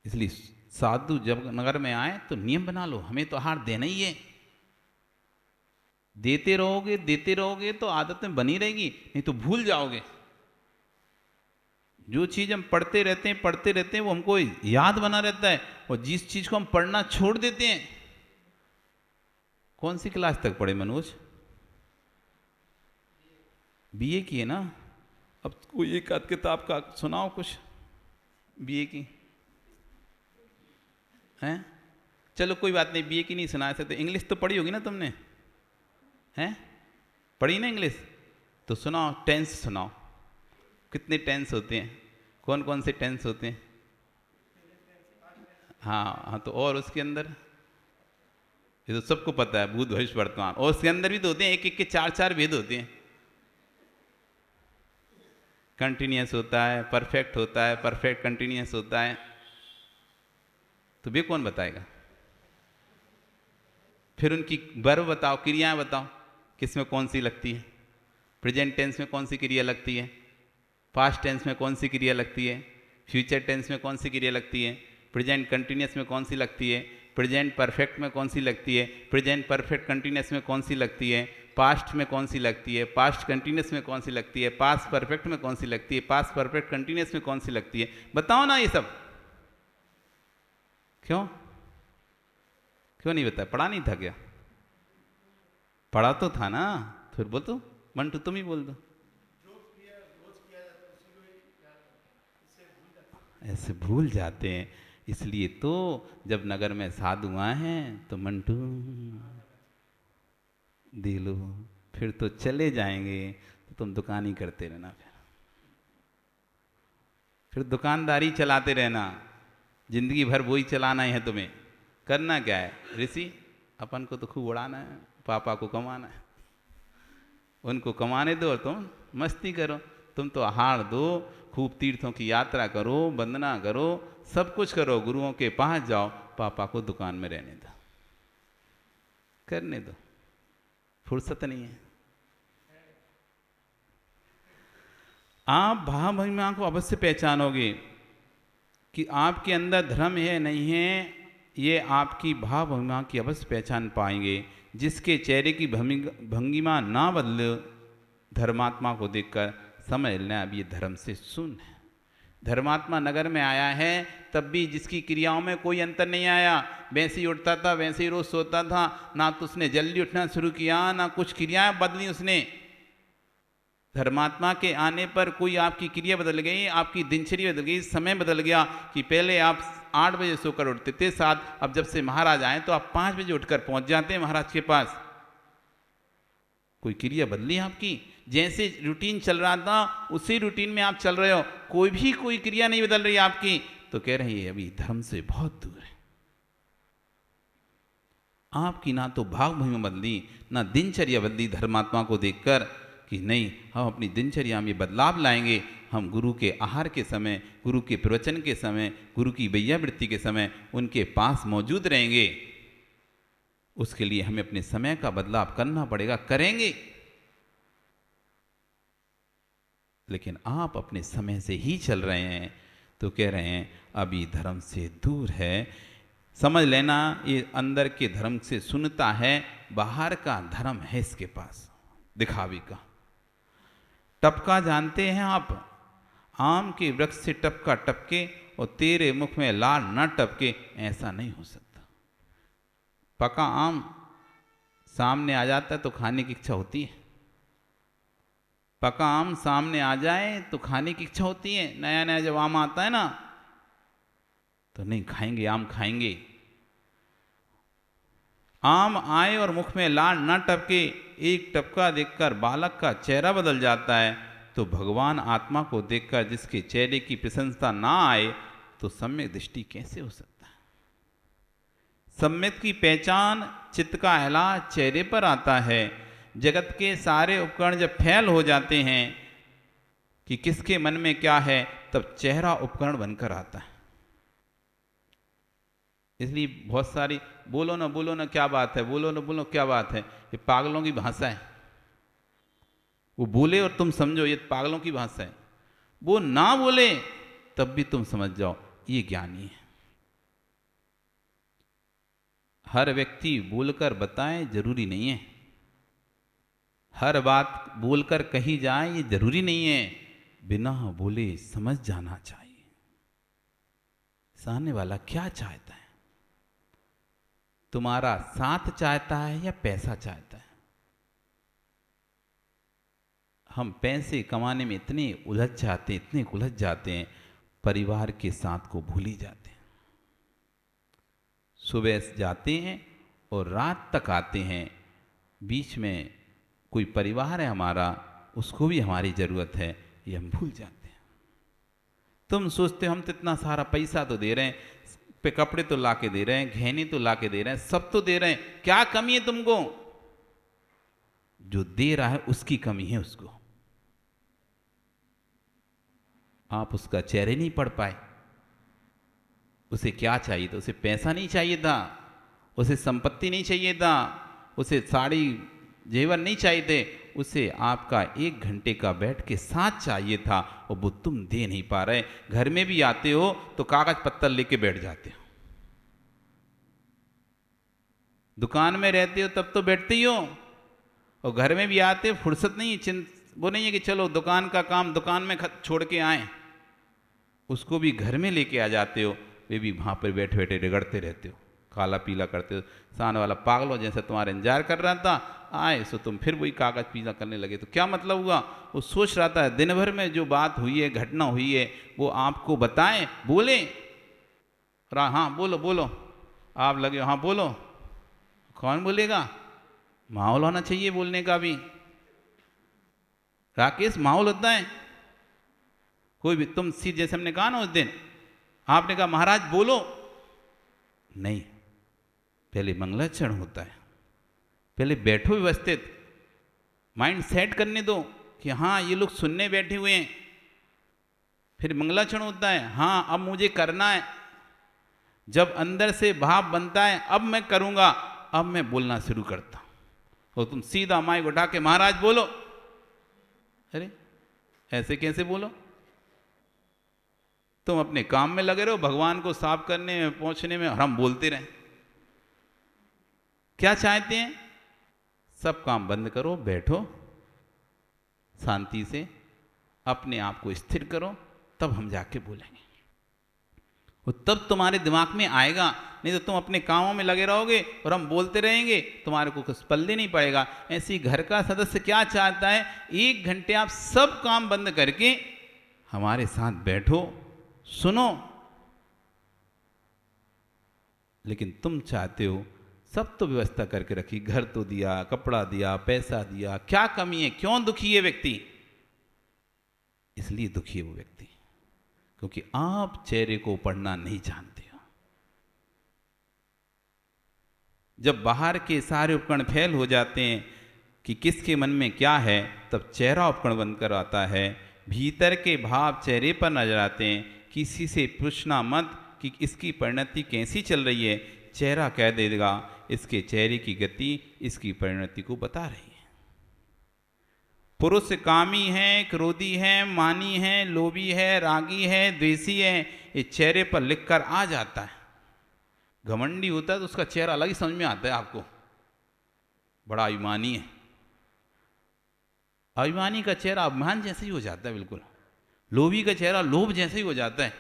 इसलिए साधु जब नगर में आए तो नियम बना लो, हमें तो आहार देना ही है। देते रहोगे तो आदत में बनी रहेगी, नहीं तो भूल जाओगे। जो चीज हम पढ़ते रहते हैं वो हमको याद बना रहता है, और जिस चीज को हम पढ़ना छोड़ देते हैं। कौन सी क्लास तक पढ़े मनोज? बीए की है ना? अब कोई एक आध किताब का सुनाओ कुछ बीए की हैं। चलो कोई बात नहीं, बीए की नहीं सुना सकते, इंग्लिश तो पढ़ी होगी ना तुमने, हैं? पढ़ी ना इंग्लिश? तो सुनाओ, टेंस सुनाओ। कितने टेंस होते हैं? कौन कौन से टेंस होते हैं? हाँ हाँ, तो और उसके अंदर ये तो सबको पता है, भूत भविष्य वर्तमान, और उसके अंदर भी तो होते हैं, एक एक के 4 4 भेद होते हैं। कंटिन्यूस होता है, परफेक्ट होता है, परफेक्ट कंटिन्यूस होता है, तो वे कौन बताएगा? फिर उनकी वर्ब बताओ, क्रियाएं बताओ, किसमें कौन सी लगती है? प्रेजेंट टेंस में कौन सी क्रिया लगती है? पास्ट टेंस में कौन सी क्रिया लगती है? फ्यूचर टेंस में कौन सी क्रिया लगती है? प्रेजेंट कंटिन्यूस में कौन सी लगती है? प्रेजेंट परफेक्ट में कौन सी लगती है? प्रेजेंट परफेक्ट कंटिन्यूस में कौन सी लगती है? पास्ट में कौन सी लगती है? पास्ट कंटिन्यूस में कौन सी लगती है? पास्ट परफेक्ट में कौन सी लगती है? पास्ट परफेक्ट कंटिन्यूस में कौन सी लगती है? बताओ ना ये सब। क्यों क्यों नहीं बताया? पढ़ा नहीं था क्या? पढ़ा तो था ना। फिर बोल दो मंटू, तुम ही बोल दो। ऐसे भूल जाते हैं, इसलिए तो जब नगर में साधु आए हैं तो मंटू दे लो, फिर तो चले जाएंगे तो तुम दुकान ही करते रहना, फिर दुकानदारी चलाते रहना, जिंदगी भर वही चलाना ही है तुम्हें। करना क्या है ऋषि? अपन को तो खूब उड़ाना है, पापा को कमाना है, उनको कमाने दो और तुम मस्ती करो। तुम तो आहार दो, खूब तीर्थों की यात्रा करो, वंदना करो, सब कुछ करो, गुरुओं के पास जाओ, पापा को दुकान में रहने दो, करने दो, फुर्सत नहीं है। आप भाव महिमा को अवश्य पहचानोगे कि आपके अंदर धर्म है नहीं है, ये आपकी भाव महिमा की अवश्य पहचान पाएंगे। जिसके चेहरे की भंगिमा ना बदले, धर्मात्मा को देखकर समझ लेना अब ये धर्म से शून्य है। धर्मात्मा नगर में आया है तब भी जिसकी क्रियाओं में कोई अंतर नहीं आया, वैसे ही उठता था, वैसे ही रोज सोता था, ना तो उसने जल्दी उठना शुरू किया, ना कुछ क्रियाएं बदली उसने। धर्मात्मा के आने पर कोई आपकी क्रिया बदल गई, आपकी दिनचर्या बदल गई, समय बदल गया कि पहले आप 8 बजे सोकर उठते थे 7, अब जब से महाराज आए तो आप 5 बजे उठकर पहुंच जाते हैं महाराज के पास। कोई क्रिया बदली आपकी? जैसे रूटीन चल रहा था उसी रूटीन में आप चल रहे हो, कोई क्रिया नहीं बदल रही आपकी, तो कह रही है अभी धर्म से बहुत दूर है। आपकी ना तो भाव महिमा बदली, ना दिनचर्या बदली धर्मात्मा को देखकर कि नहीं हम अपनी दिनचर्या में बदलाव लाएंगे, हम गुरु के आहार के समय, गुरु के प्रवचन के समय, गुरु की वैयावृत्ति के समय उनके पास मौजूद रहेंगे। उसके लिए हमें अपने समय का बदलाव करना पड़ेगा, करेंगे। लेकिन आप अपने समय से ही चल रहे हैं तो कह रहे हैं अभी धर्म से दूर है। समझ लेना ये अंदर के धर्म से सुनता है, बाहर का धर्म है इसके पास, दिखावी का। टपका जानते हैं आप? आम के वृक्ष से टपका टपके और तेरे मुख में लाल न टपके, ऐसा नहीं हो सकता। पका आम सामने आ जाता है तो खाने की इच्छा होती है, पका आम सामने आ जाए तो खाने की इच्छा होती है। नया नया जब आम आता है ना तो नहीं खाएंगे, आम खाएंगे। आम आए और मुख में लाल न टपके, एक टपका देखकर बालक का चेहरा बदल जाता है, तो भगवान आत्मा को देखकर जिसके चेहरे की प्रशंसा ना आए तो सम्यक दृष्टि कैसे हो सकता है? सम्यक की पहचान चित्त का एहसास चेहरे पर आता है। जगत के सारे उपकरण जब फेल हो जाते हैं कि किसके मन में क्या है, तब चेहरा उपकरण बनकर आता है। इसलिए बहुत सारी बोलो ना क्या बात है, बोलो ना क्या बात है, ये पागलों की भाषा है। वो बोले और तुम समझो ये पागलों की भाषा है, वो ना बोले तब भी तुम समझ जाओ ये ज्ञानी है। हर व्यक्ति बोलकर बताए जरूरी नहीं है, हर बात बोलकर कही जाए ये जरूरी नहीं है। बिना बोले समझ जाना चाहिए सामने वाला क्या चाहता है। तुम्हारा साथ चाहता है या पैसा चाहता है? हम पैसे कमाने में इतने उलझ जाते हैं, परिवार के साथ को भूल ही जाते हैं। सुबह जाते हैं और रात तक आते हैं, बीच में कोई परिवार है हमारा, उसको भी हमारी ज़रूरत है, ये हम भूल जाते हैं। तुम सोचते हो हम तो इतना सारा पैसा तो दे रहे हैं, पे कपड़े तो ला के दे रहे हैं, गहने तो ला के दे रहे हैं, सब तो दे रहे हैं, क्या कमी है तुमको? जो दे रहा है उसकी कमी है उसको। आप उसका चेहरे नहीं पढ़ पाए। उसे क्या चाहिए था? उसे पैसा नहीं चाहिए था, उसे संपत्ति नहीं चाहिए था, उसे साड़ी जेवर नहीं चाहिए थे, उसे आपका 1 घंटे का बैठ के साथ चाहिए था, और वो तुम दे नहीं पा रहे। घर में भी आते हो तो कागज पत्तर लेके बैठ जाते हो, दुकान में रहते हो तब तो बैठते ही हो, और घर में भी आते हो, फुर्सत नहीं है, वो नहीं है कि चलो दुकान का काम दुकान में छोड़ के आए, उसको भी घर में लेके आ जाते हो, वे भी वहाँ पर बैठे बैठे रगड़ते रहते हो, काला पीला करते हो। सामने वाला पागल हो जैसे तुम्हारा इंतजार कर रहा था, आए सो तुम फिर वही कागज पीला करने लगे। तो क्या मतलब हुआ? वो सोच रहा था दिन भर में जो बात हुई है, घटना हुई है, वो आपको बताएं, बोले। हाँ बोलो बोलो, आप लगे हो, हाँ बोलो। कौन बोलेगा? माहौल होना चाहिए बोलने का भी। राकेश, माहौल होता है कोई भी। तुम सी जैसे हमने कहा ना उस दिन, आपने कहा महाराज बोलो, नहीं, पहले मंगलाचरण होता है, पहले बैठो व्यवस्थित, माइंड सेट करने दो कि हाँ ये लोग सुनने बैठे हुए हैं, फिर मंगलाचरण होता है। हाँ अब मुझे करना है, जब अंदर से भाव बनता है अब मैं करूंगा, अब मैं बोलना शुरू करता हूं। और तुम सीधा माइक उठा के महाराज बोलो, अरे ऐसे कैसे बोलो? तुम अपने काम में लगे रहो, भगवान को साफ करने में पहुंचने में, और हम बोलते रहें। क्या चाहते हैं? सब काम बंद करो, बैठो शांति से, अपने आप को स्थिर करो, तब हम जाके बोलेंगे। वो तब तुम्हारे दिमाग में आएगा, नहीं तो तुम अपने कामों में लगे रहोगे और हम बोलते रहेंगे, तुम्हारे को कुछ पल्ले नहीं पड़ेगा। ऐसे ही घर का सदस्य क्या चाहता है? 1 घंटे आप सब काम बंद करके हमारे साथ बैठो, सुनो। लेकिन तुम चाहते हो सब तो व्यवस्था करके रखी, घर तो दिया, कपड़ा दिया, पैसा दिया, क्या कमी है? क्यों दुखी है व्यक्ति? इसलिए दुखी है वो व्यक्ति क्योंकि आप चेहरे को पढ़ना नहीं जानते हो। जब बाहर के सारे उपकरण फेल हो जाते हैं कि किसके मन में क्या है, तब चेहरा उपकरण बनकर आता है, भीतर के भाव चेहरे पर नजर आते हैं। किसी से पूछना मत कि इसकी परिणति कैसी चल रही है, चेहरा कह देगा, इसके चेहरे की गति इसकी परिणति को बता रही है। पुरुष कामी है, क्रोधी है, मानी है, लोभी है, रागी है, द्वेषी है, ये चेहरे पर लिखकर आ जाता है। घमंडी होता है तो उसका चेहरा अलग ही समझ में आता है आपको, बड़ा अभिमानी है। अभिमानी का चेहरा अभिमान जैसे ही हो जाता है, बिल्कुल। लोभी का चेहरा लोभ जैसे ही हो जाता है,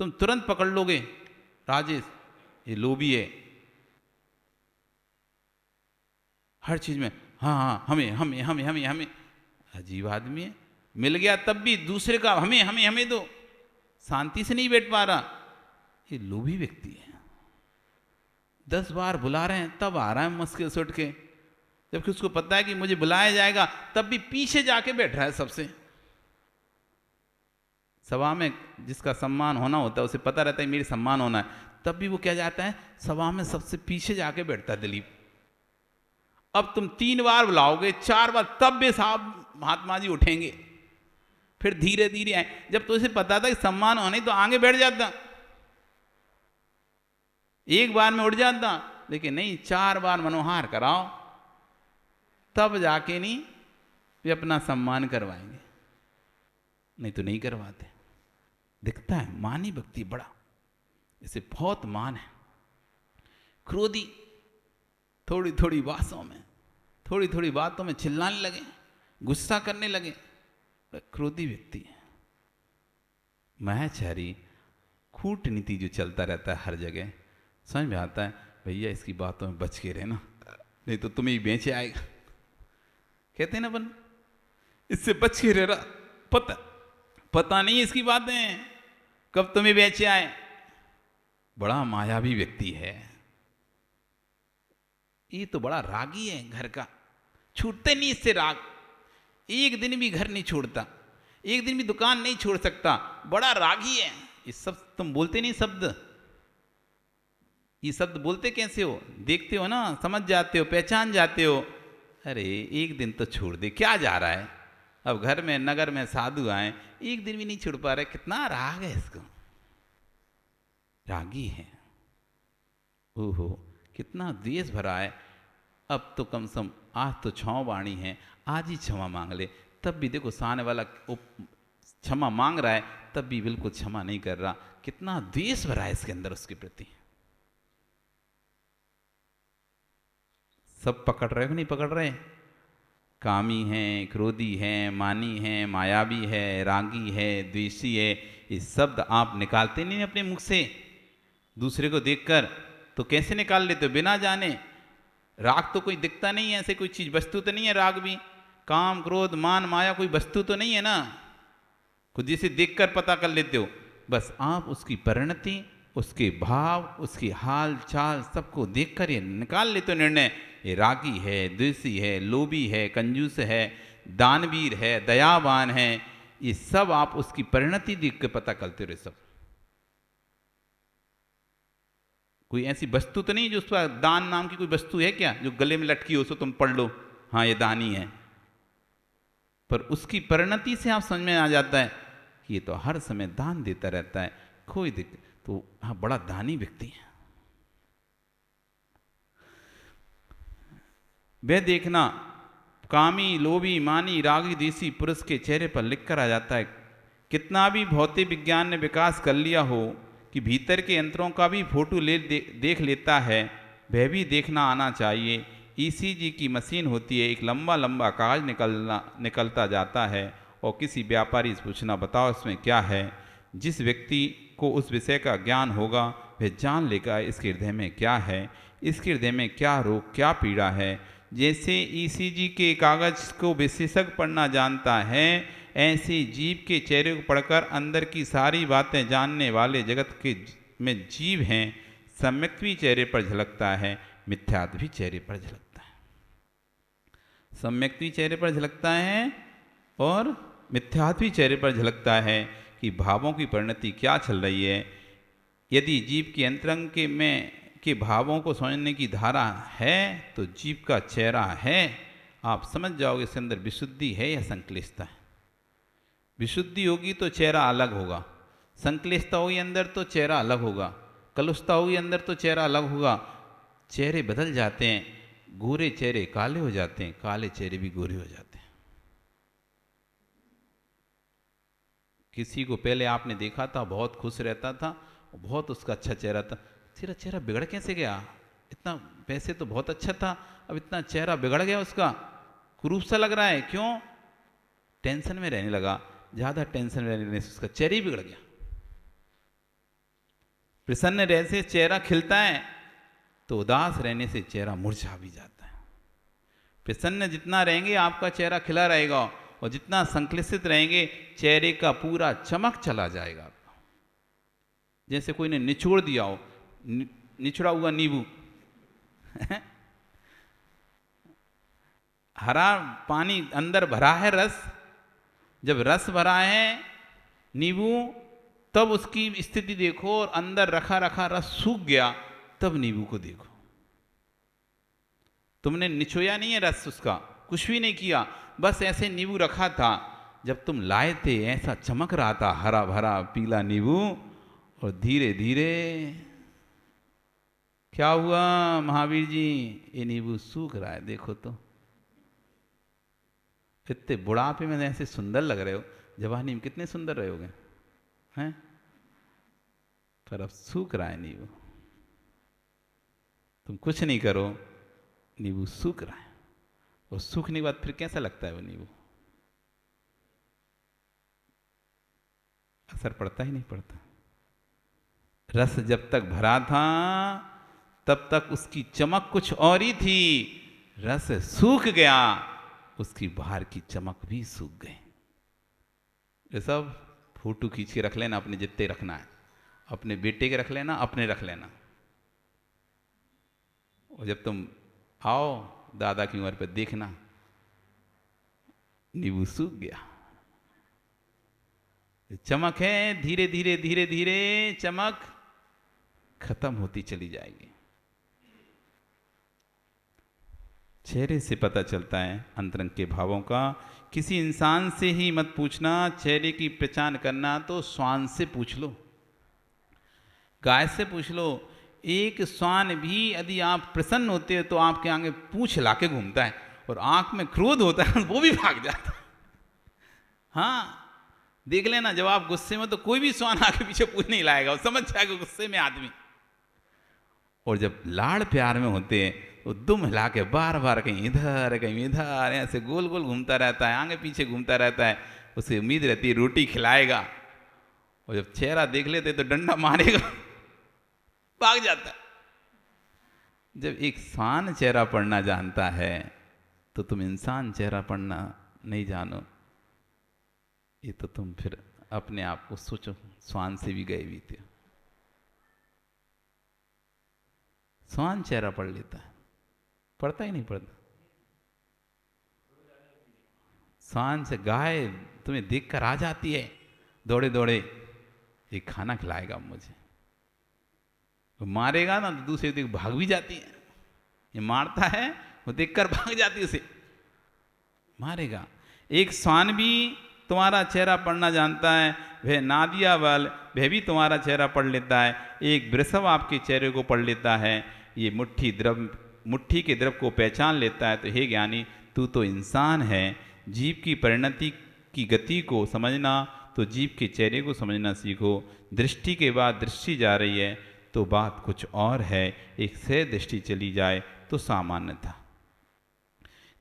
तुम तुरंत पकड़ लोगे, राजेश ये लोभी है। हर चीज में हाँ हाँ हमें हमें हमें हमें हमें, अजीब आदमी है। मिल गया तब भी दूसरे का हमें हमें हमें दो, शांति से नहीं बैठ पा रहा, ये लोभी व्यक्ति है। 10 बार बुला रहे हैं तब आ रहा है मुश्किल से उठ के, जबकि उसको पता है कि मुझे बुलाया जाएगा, तब भी पीछे जाके बैठ रहा है सबसे। सभा में जिसका सम्मान होना होता है उसे पता रहता है मेरी सम्मान होना है, तब भी वो क्या जाता है, सभा में सबसे पीछे जाके बैठता है दिलीप। अब तुम 3 बार बुलाओगे, 4 बार, तब भी साहब महात्मा जी उठेंगे, फिर धीरे धीरे आए। जब तो उसे पता था कि सम्मान होने तो आगे बैठ जाता, 1 बार में उठ जाता, लेकिन नहीं, 4 बार मनोहार कराओ तब जाके नहीं वे अपना सम्मान करवाएंगे, नहीं तो नहीं करवाते। दिखता है मानी भक्ति बड़ा, इसे बहुत मान है। क्रोधी थोड़ी थोड़ी बातों में, थोड़ी थोड़ी बातों में चिल्लाने लगे, गुस्सा करने लगे, क्रोधी व्यक्ति है। महचारी कूटनीति जो चलता रहता है हर जगह, समझ में आता है भैया इसकी बातों में बच के रहना, नहीं तो तुम्हें ही बेचे आएगा। कहते हैं ना अपन, इससे बच के रह रहा, पता नहीं इसकी बातें कब तुम्हें बेचे आए। बड़ा मायावी व्यक्ति है ये, तो बड़ा रागी है घर का, छूटते नहीं इससे राग, एक दिन भी घर नहीं छोड़ता, एक दिन भी दुकान नहीं छोड़ सकता, बड़ा रागी है। ये सब तुम बोलते नहीं शब्द, ये शब्द बोलते कैसे हो? देखते हो ना, समझ जाते हो, पहचान जाते हो। अरे एक दिन तो छोड़ दे, क्या जा रहा है, अब घर में नगर में साधु आए, एक दिन भी नहीं छुड़ पा रहे। कितना राग है इसको, रागी है। ओहो, कितना द्वेष भरा है। अब तो कम से कम आज तो क्षमा वाणी है, आज ही क्षमा मांग ले। तब भी देखो सामने वाला क्षमा मांग रहा है, तब भी बिल्कुल क्षमा नहीं कर रहा। कितना द्वेष भरा है इसके अंदर उसके प्रति। सब पकड़ रहे हो नहीं पकड़ रहे? कामी है, क्रोधी है, मानी है, मायावी है, रागी है, द्वेषी है, ये शब्द आप निकालते नहीं अपने मुख से। दूसरे को देखकर तो कैसे निकाल लेते हो बिना जाने? राग तो कोई दिखता नहीं है, ऐसे कोई चीज वस्तु तो नहीं है। राग भी काम क्रोध मान माया कोई वस्तु तो नहीं है ना, खुद जिसे देखकर पता कर लेते हो। बस आप उसकी परिणति, उसके भाव, उसकी हाल चाल सबको देखकर ये निकाल लेते हो निर्णय। ये रागी है, द्वेषी है, लोभी है, कंजूस है, दानवीर है, दयावान है, ये सब आप उसकी परिणति देख कर पता करते रहे। सब कोई ऐसी वस्तु तो नहीं जो उसका दान नाम की कोई वस्तु है क्या जो गले में लटकी हो, सो तुम पढ़ लो हाँ ये दानी है। पर उसकी परिणति से आप समझ में आ जाता है कि ये तो हर समय दान देता रहता है, कोई दिक्कत तो हाँ बड़ा दानी व्यक्ति है। वह देखना कामी लोभी मानी रागी देसी पुरुष के चेहरे पर लिख कर आ जाता है। कितना भी भौतिक विज्ञान ने विकास कर लिया हो कि भीतर के यंत्रों का भी फोटो देख लेता है, वह भी देखना आना चाहिए। ईसीजी की मशीन होती है, एक लंबा लंबा कागज निकलता जाता है और किसी व्यापारी से पूछना बताओ इसमें क्या है। जिस व्यक्ति को उस विषय का ज्ञान होगा वह जान लेगा इसके हृदय में क्या है, इसके हृदय में क्या रोग क्या पीड़ा है। जैसे ईसीजी के कागज को विशेषज्ञ पढ़ना जानता है, ऐसे जीव के चेहरे को पढ़कर अंदर की सारी बातें जानने वाले जगत के में जीव हैं। सम्यक भी चेहरे पर झलकता है, मिथ्यात्व भी चेहरे पर झलकता है। सम्यक भी चेहरे पर झलकता है और मिथ्यात्व भी चेहरे पर झलकता है कि भावों की परिणति क्या चल रही है। यदि जीव के अंतरंग के भावों को समझने की धारा है तो जीव का चेहरा है, आप समझ जाओगे इसके अंदर विशुद्धि है या संक्लिष्टता है। विशुद्धि होगी तो चेहरा अलग होगा, संक्लिष्टता होगी अंदर तो चेहरा अलग होगा, कलुषता होगी अंदर तो चेहरा अलग होगा। चेहरे बदल जाते हैं, गोरे चेहरे काले हो जाते हैं, काले चेहरे भी गोरे हो जाते हैं। किसी को पहले आपने देखा था बहुत खुश रहता था, बहुत उसका अच्छा चेहरा था, तेरा चेहरा बिगड़ कैसे गया? इतना पैसे तो बहुत अच्छा था, अब इतना चेहरा बिगड़ गया उसका, कुरूप सा लग रहा है। क्यों? टेंशन में रहने लगा, ज्यादा टेंशन में रहने से उसका चेहरा ही बिगड़ गया। प्रसन्न रहने से चेहरा खिलता है तो उदास रहने से चेहरा मुरझा भी जाता है। प्रसन्न जितना रहेंगे आपका चेहरा खिला रहेगा, और जितना संक्लिष्ट रहेंगे चेहरे का पूरा चमक चला जाएगा आपका। जैसे कोई ने निचोड़ दिया हो, निचोड़ा हुआ नींबू हरा पानी अंदर भरा है रस, जब रस भरा है नींबू तब उसकी स्थिति देखो, और अंदर रखा रखा रस सूख गया तब नींबू को देखो। तुमने निचोया नहीं है रस उसका, कुछ भी नहीं किया, बस ऐसे नींबू रखा था, जब तुम लाए थे ऐसा चमक रहा था हरा भरा पीला नींबू, और धीरे धीरे क्या हुआ महावीर जी, ये नींबू सूख रहा है, देखो तो इतने बुढ़ापे में ऐसे सुंदर लग रहे हो, जवानी में कितने सुंदर रहोगे हैं, पर अब सूख रहा है नींबू। तुम कुछ नहीं करो, नींबू सूख रहा है, और सूखने के बाद फिर कैसा लगता है वो नींबू? असर पड़ता ही नहीं पड़ता। रस जब तक भरा था तब तक उसकी चमक कुछ और ही थी, रस सूख गया उसकी बाहर की चमक भी सूख गई। ये सब फोटो खींच के रख लेना, अपने जितने रखना है, अपने बेटे के रख लेना, अपने रख लेना, और जब तुम आओ दादा की उम्र पर देखना नींबू सूख गया। चमक है, धीरे धीरे धीरे धीरे चमक खत्म होती चली जाएगी। चेहरे से पता चलता है अंतरंग के भावों का। किसी इंसान से ही मत पूछना चेहरे की पहचान करना, तो श्वान से पूछ लो, गाय से पूछ लो। एक श्वान भी यदि आप प्रसन्न होते हो तो आपके आगे पूंछ लाके घूमता है, और आंख में क्रोध होता है वो भी भाग जाता है। हाँ, देख लेना, जब आप गुस्से में तो कोई भी श्वान आगे पीछे पूछ नहीं लाएगा, वो समझ जाएगा गुस्से में आदमी। और जब लाड़ प्यार में होते हैं वो दुम हिला के बार बार कहीं इधर ऐसे गोल गोल घूमता रहता है, आगे पीछे घूमता रहता है। उसे उम्मीद रहती है रोटी खिलाएगा, और जब चेहरा देख लेते तो डंडा मारेगा, भाग जाता है। जब एक श्वान चेहरा पढ़ना जानता है तो तुम इंसान चेहरा पढ़ना नहीं जानो, ये तो तुम फिर अपने आप को सोचो, श्वान से भी गए भी थे। श्वान चेहरा पढ़ लेता है, पढ़ता ही नहीं पढ़ता। श्वान से गाय तुम्हें देखकर आ जाती है दौड़े दौड़े, ये खाना खिलाएगा मुझे, वो मारेगा ना तो दूसरे देख भाग भी जाती है। ये मारता है वो देखकर भाग जाती है, उसे मारेगा। एक श्वान भी तुम्हारा चेहरा पढ़ना जानता है, वह नादिया वाल वह भी तुम्हारा चेहरा पढ़ लेता है। एक वृषभ आपके चेहरे को पढ़ लेता है, ये मुट्ठी के द्रव को पहचान लेता है। तो हे ज्ञानी, तू तो इंसान है, जीव की परिणति की गति को समझना तो जीव के चेहरे को समझना सीखो। दृष्टि के बाद दृष्टि जा रही है तो बात कुछ और है, एक से दृष्टि चली जाए तो सामान्य था।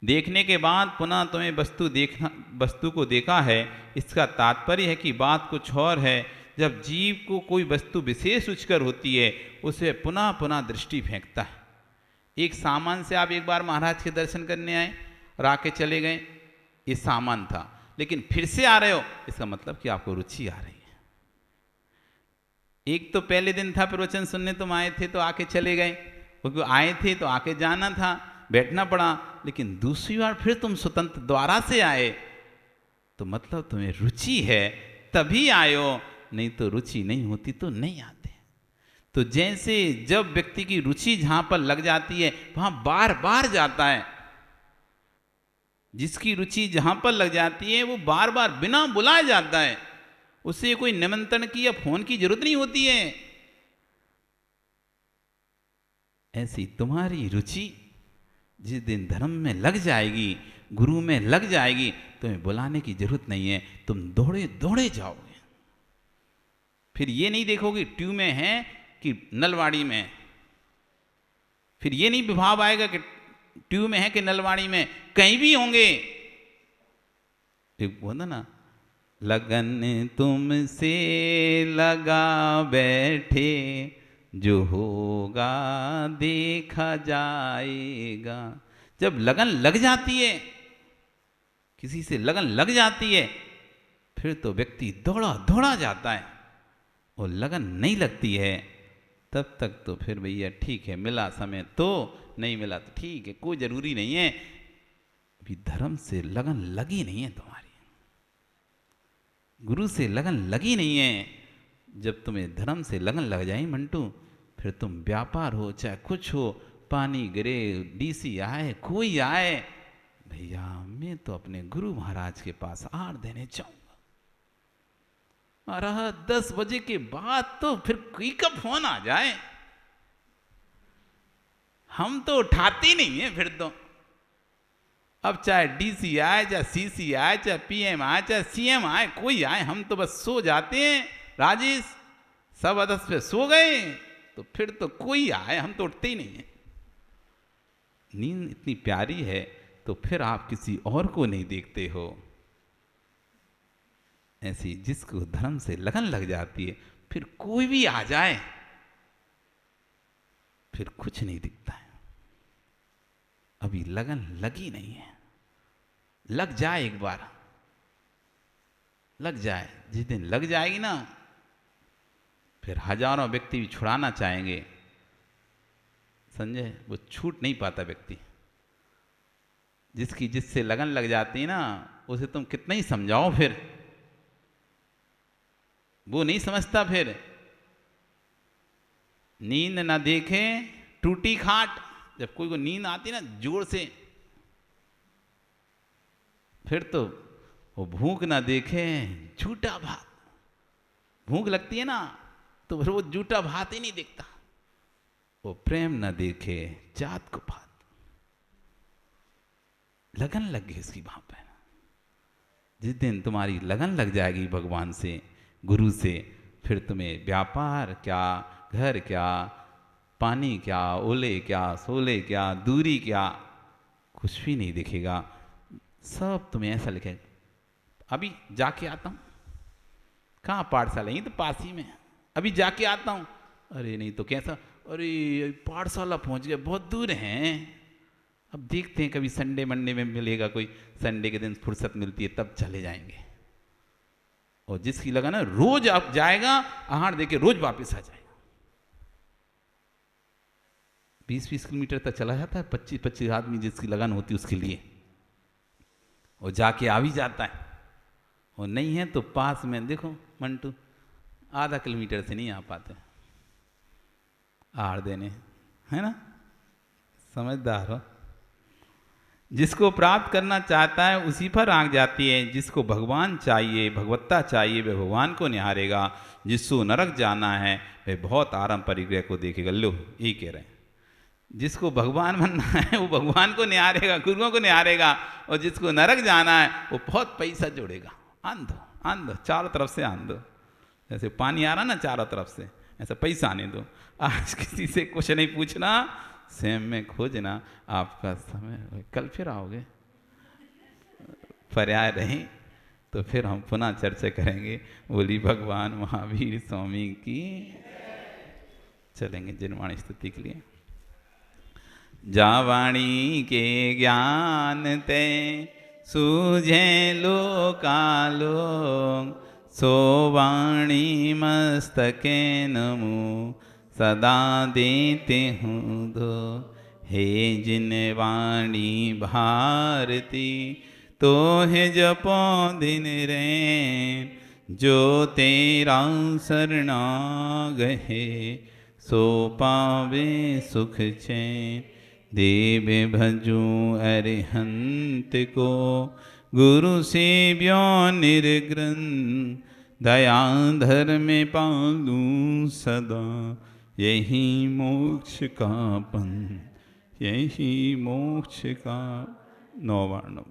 देखने के बाद पुनः तुम्हें वस्तु को देखा है, इसका तात्पर्य है कि बात कुछ और है। जब जीव को कोई वस्तु विशेष रुचकर होती है उसे पुनः पुनः दृष्टि फेंकता है। एक सामान से आप एक बार महाराज के दर्शन करने आए और आके चले गए, ये सामान था, लेकिन फिर से आ रहे हो, इसका मतलब कि आपको रुचि आ रही है। एक तो पहले दिन था प्रवचन सुनने, तुम आए थे तो आके चले गए, क्योंकि आए थे तो आके जाना था, बैठना पड़ा। लेकिन दूसरी बार फिर तुम स्वतंत्र द्वारा से आए तो मतलब तुम्हें रुचि है, तभी आयो, नहीं तो रुचि नहीं होती तो नहीं आते। तो जैसे जब व्यक्ति की रुचि जहां पर लग जाती है वहां बार बार जाता है। जिसकी रुचि जहां पर लग जाती है वो बार बार बिना बुलाए जाता है, उसे कोई निमंत्रण की या फोन की जरूरत नहीं होती है। ऐसी तुम्हारी रुचि जिस दिन धर्म में लग जाएगी, गुरु में लग जाएगी, तुम्हें बुलाने की जरूरत नहीं है, तुम दौड़े दौड़े जाओगे। फिर ये नहीं देखोगे ट्यू में है कि नलवाड़ी में, फिर ये नहीं विभाव आएगा कि ट्यू में है कि नलवाड़ी में, कहीं भी होंगे। एक बोला ना, लगन तुमसे लगा बैठे, जो होगा देखा जाएगा। जब लगन लग जाती है, किसी से लगन लग जाती है, फिर तो व्यक्ति दौड़ा दौड़ा जाता है। और लगन नहीं लगती है तब तक तो फिर भैया ठीक है, मिला समय तो, नहीं मिला तो ठीक है, कोई जरूरी नहीं है। अभी धर्म से लगन लगी नहीं है तुम्हारी, गुरु से लगन लगी नहीं है। जब तुम्हें धर्म से लगन लग जाए मंटू, फिर तुम व्यापार हो चाहे कुछ हो, पानी गिरे, डीसी आए, कोई आए, भैया मैं तो अपने गुरु महाराज के पास आड़ देने चाहूंगा। महाराज 10 बजे के बाद तो फिर कोई का फोन आ जाए, हम तो उठाते नहीं है फिर तो। अब चाहे डीसी आए, चाहे सीसी आए, चाहे पीएम आए, चाहे सीएम आए, कोई आए, हम तो बस सो जाते हैं। राजेश सब 10 पे सो गए तो फिर तो कोई आए, हम तो उठते ही नहीं है। नींद इतनी प्यारी है तो फिर आप किसी और को नहीं देखते हो। ऐसी जिसको धर्म से लगन लग जाती है, फिर कोई भी आ जाए फिर कुछ नहीं दिखता है। अभी लगन लगी नहीं है, लग जाए एक बार, लग जाए। जिस दिन लग जाएगी ना, फिर हजारों व्यक्ति भी छुड़ाना चाहेंगे, संजय वो छूट नहीं पाता व्यक्ति। जिसकी जिससे लगन लग जाती है ना, उसे तुम कितना ही समझाओ फिर वो नहीं समझता। फिर नींद ना देखे टूटी खाट, जब कोई को नींद आती ना जोर से, फिर तो वो भूख ना देखे झूठा भात, भूख लगती है ना तो फिर वो झूठा भात ही नहीं दिखता। वो प्रेम ना देखे जात को भात, लगन लग गई उसकी वहां पर। जिस दिन तुम्हारी लगन लग जाएगी भगवान से, गुरु से, फिर तुम्हें व्यापार क्या, घर क्या, पानी क्या, ओले क्या, सोले क्या, दूरी क्या, कुछ भी नहीं दिखेगा। सब तुम्हें ऐसा लिखेगा। अभी जाके आता हूँ, कहाँ पाठशाला, यहीं तो पास ही में, अभी जाके आता हूँ। अरे नहीं तो कैसा, अरे पाठशाला पहुँच गए, बहुत दूर हैं। अब देखते हैं कभी संडे मंडे में मिलेगा, कोई संडे के दिन फुर्सत मिलती है तब चले जाएंगे। और जिसकी लगन है रोज आप जाएगा, आहार देके रोज वापस आ जाएगा। 20-20 किलोमीटर तक चला जाता है, 25-25 आदमी जिसकी लगन होती है उसके लिए, वो जाके आ भी जाता है। और नहीं है तो पास में देखो मंटू, आधा किलोमीटर से नहीं आ पाते आहार देने, है ना, समझदार हो। जिसको प्राप्त करना चाहता है उसी पर आंख जाती है। जिसको भगवान चाहिए, भगवत्ता चाहिए, वह भगवान को निहारेगा। जिसको नरक जाना है वह बहुत आराम परिग्रह को देखेगा। लो यही कह रहे हैं, जिसको भगवान बनना है वो भगवान को निहारेगा, गुरुओं को निहारेगा। और जिसको नरक जाना है वो बहुत पैसा जोड़ेगा। आंधो आंधो, चारों तरफ से आंधो, जैसे पानी आ रहा ना चारों तरफ से, ऐसा पैसा आने दो। आज किसी से कुछ नहीं पूछना, स्वयं में खोजना। आपका समय, कल फिर आओगे, पर्याय रहे तो फिर हम पुनः चर्चा करेंगे। बोली भगवान महावीर स्वामी की। चलेंगे जिनवाणी स्तुति के लिए। जावाणी के ज्ञान ते सूझे लोकालोक, सो वाणी मस्तके नमो सदा देते हूँ दो। हे जिन वाणी भारती, तो है जपो दिन रैन। जो तेरा शरणा गहे, सो पावे सुख चैन। देव भजू अरिहंत को, गुरु सेव्यो निर्ग्रंथ। दया धर्म पालू सदा, यही मोक्ष का पंथ, यही मोक्ष का। नौ वर्णों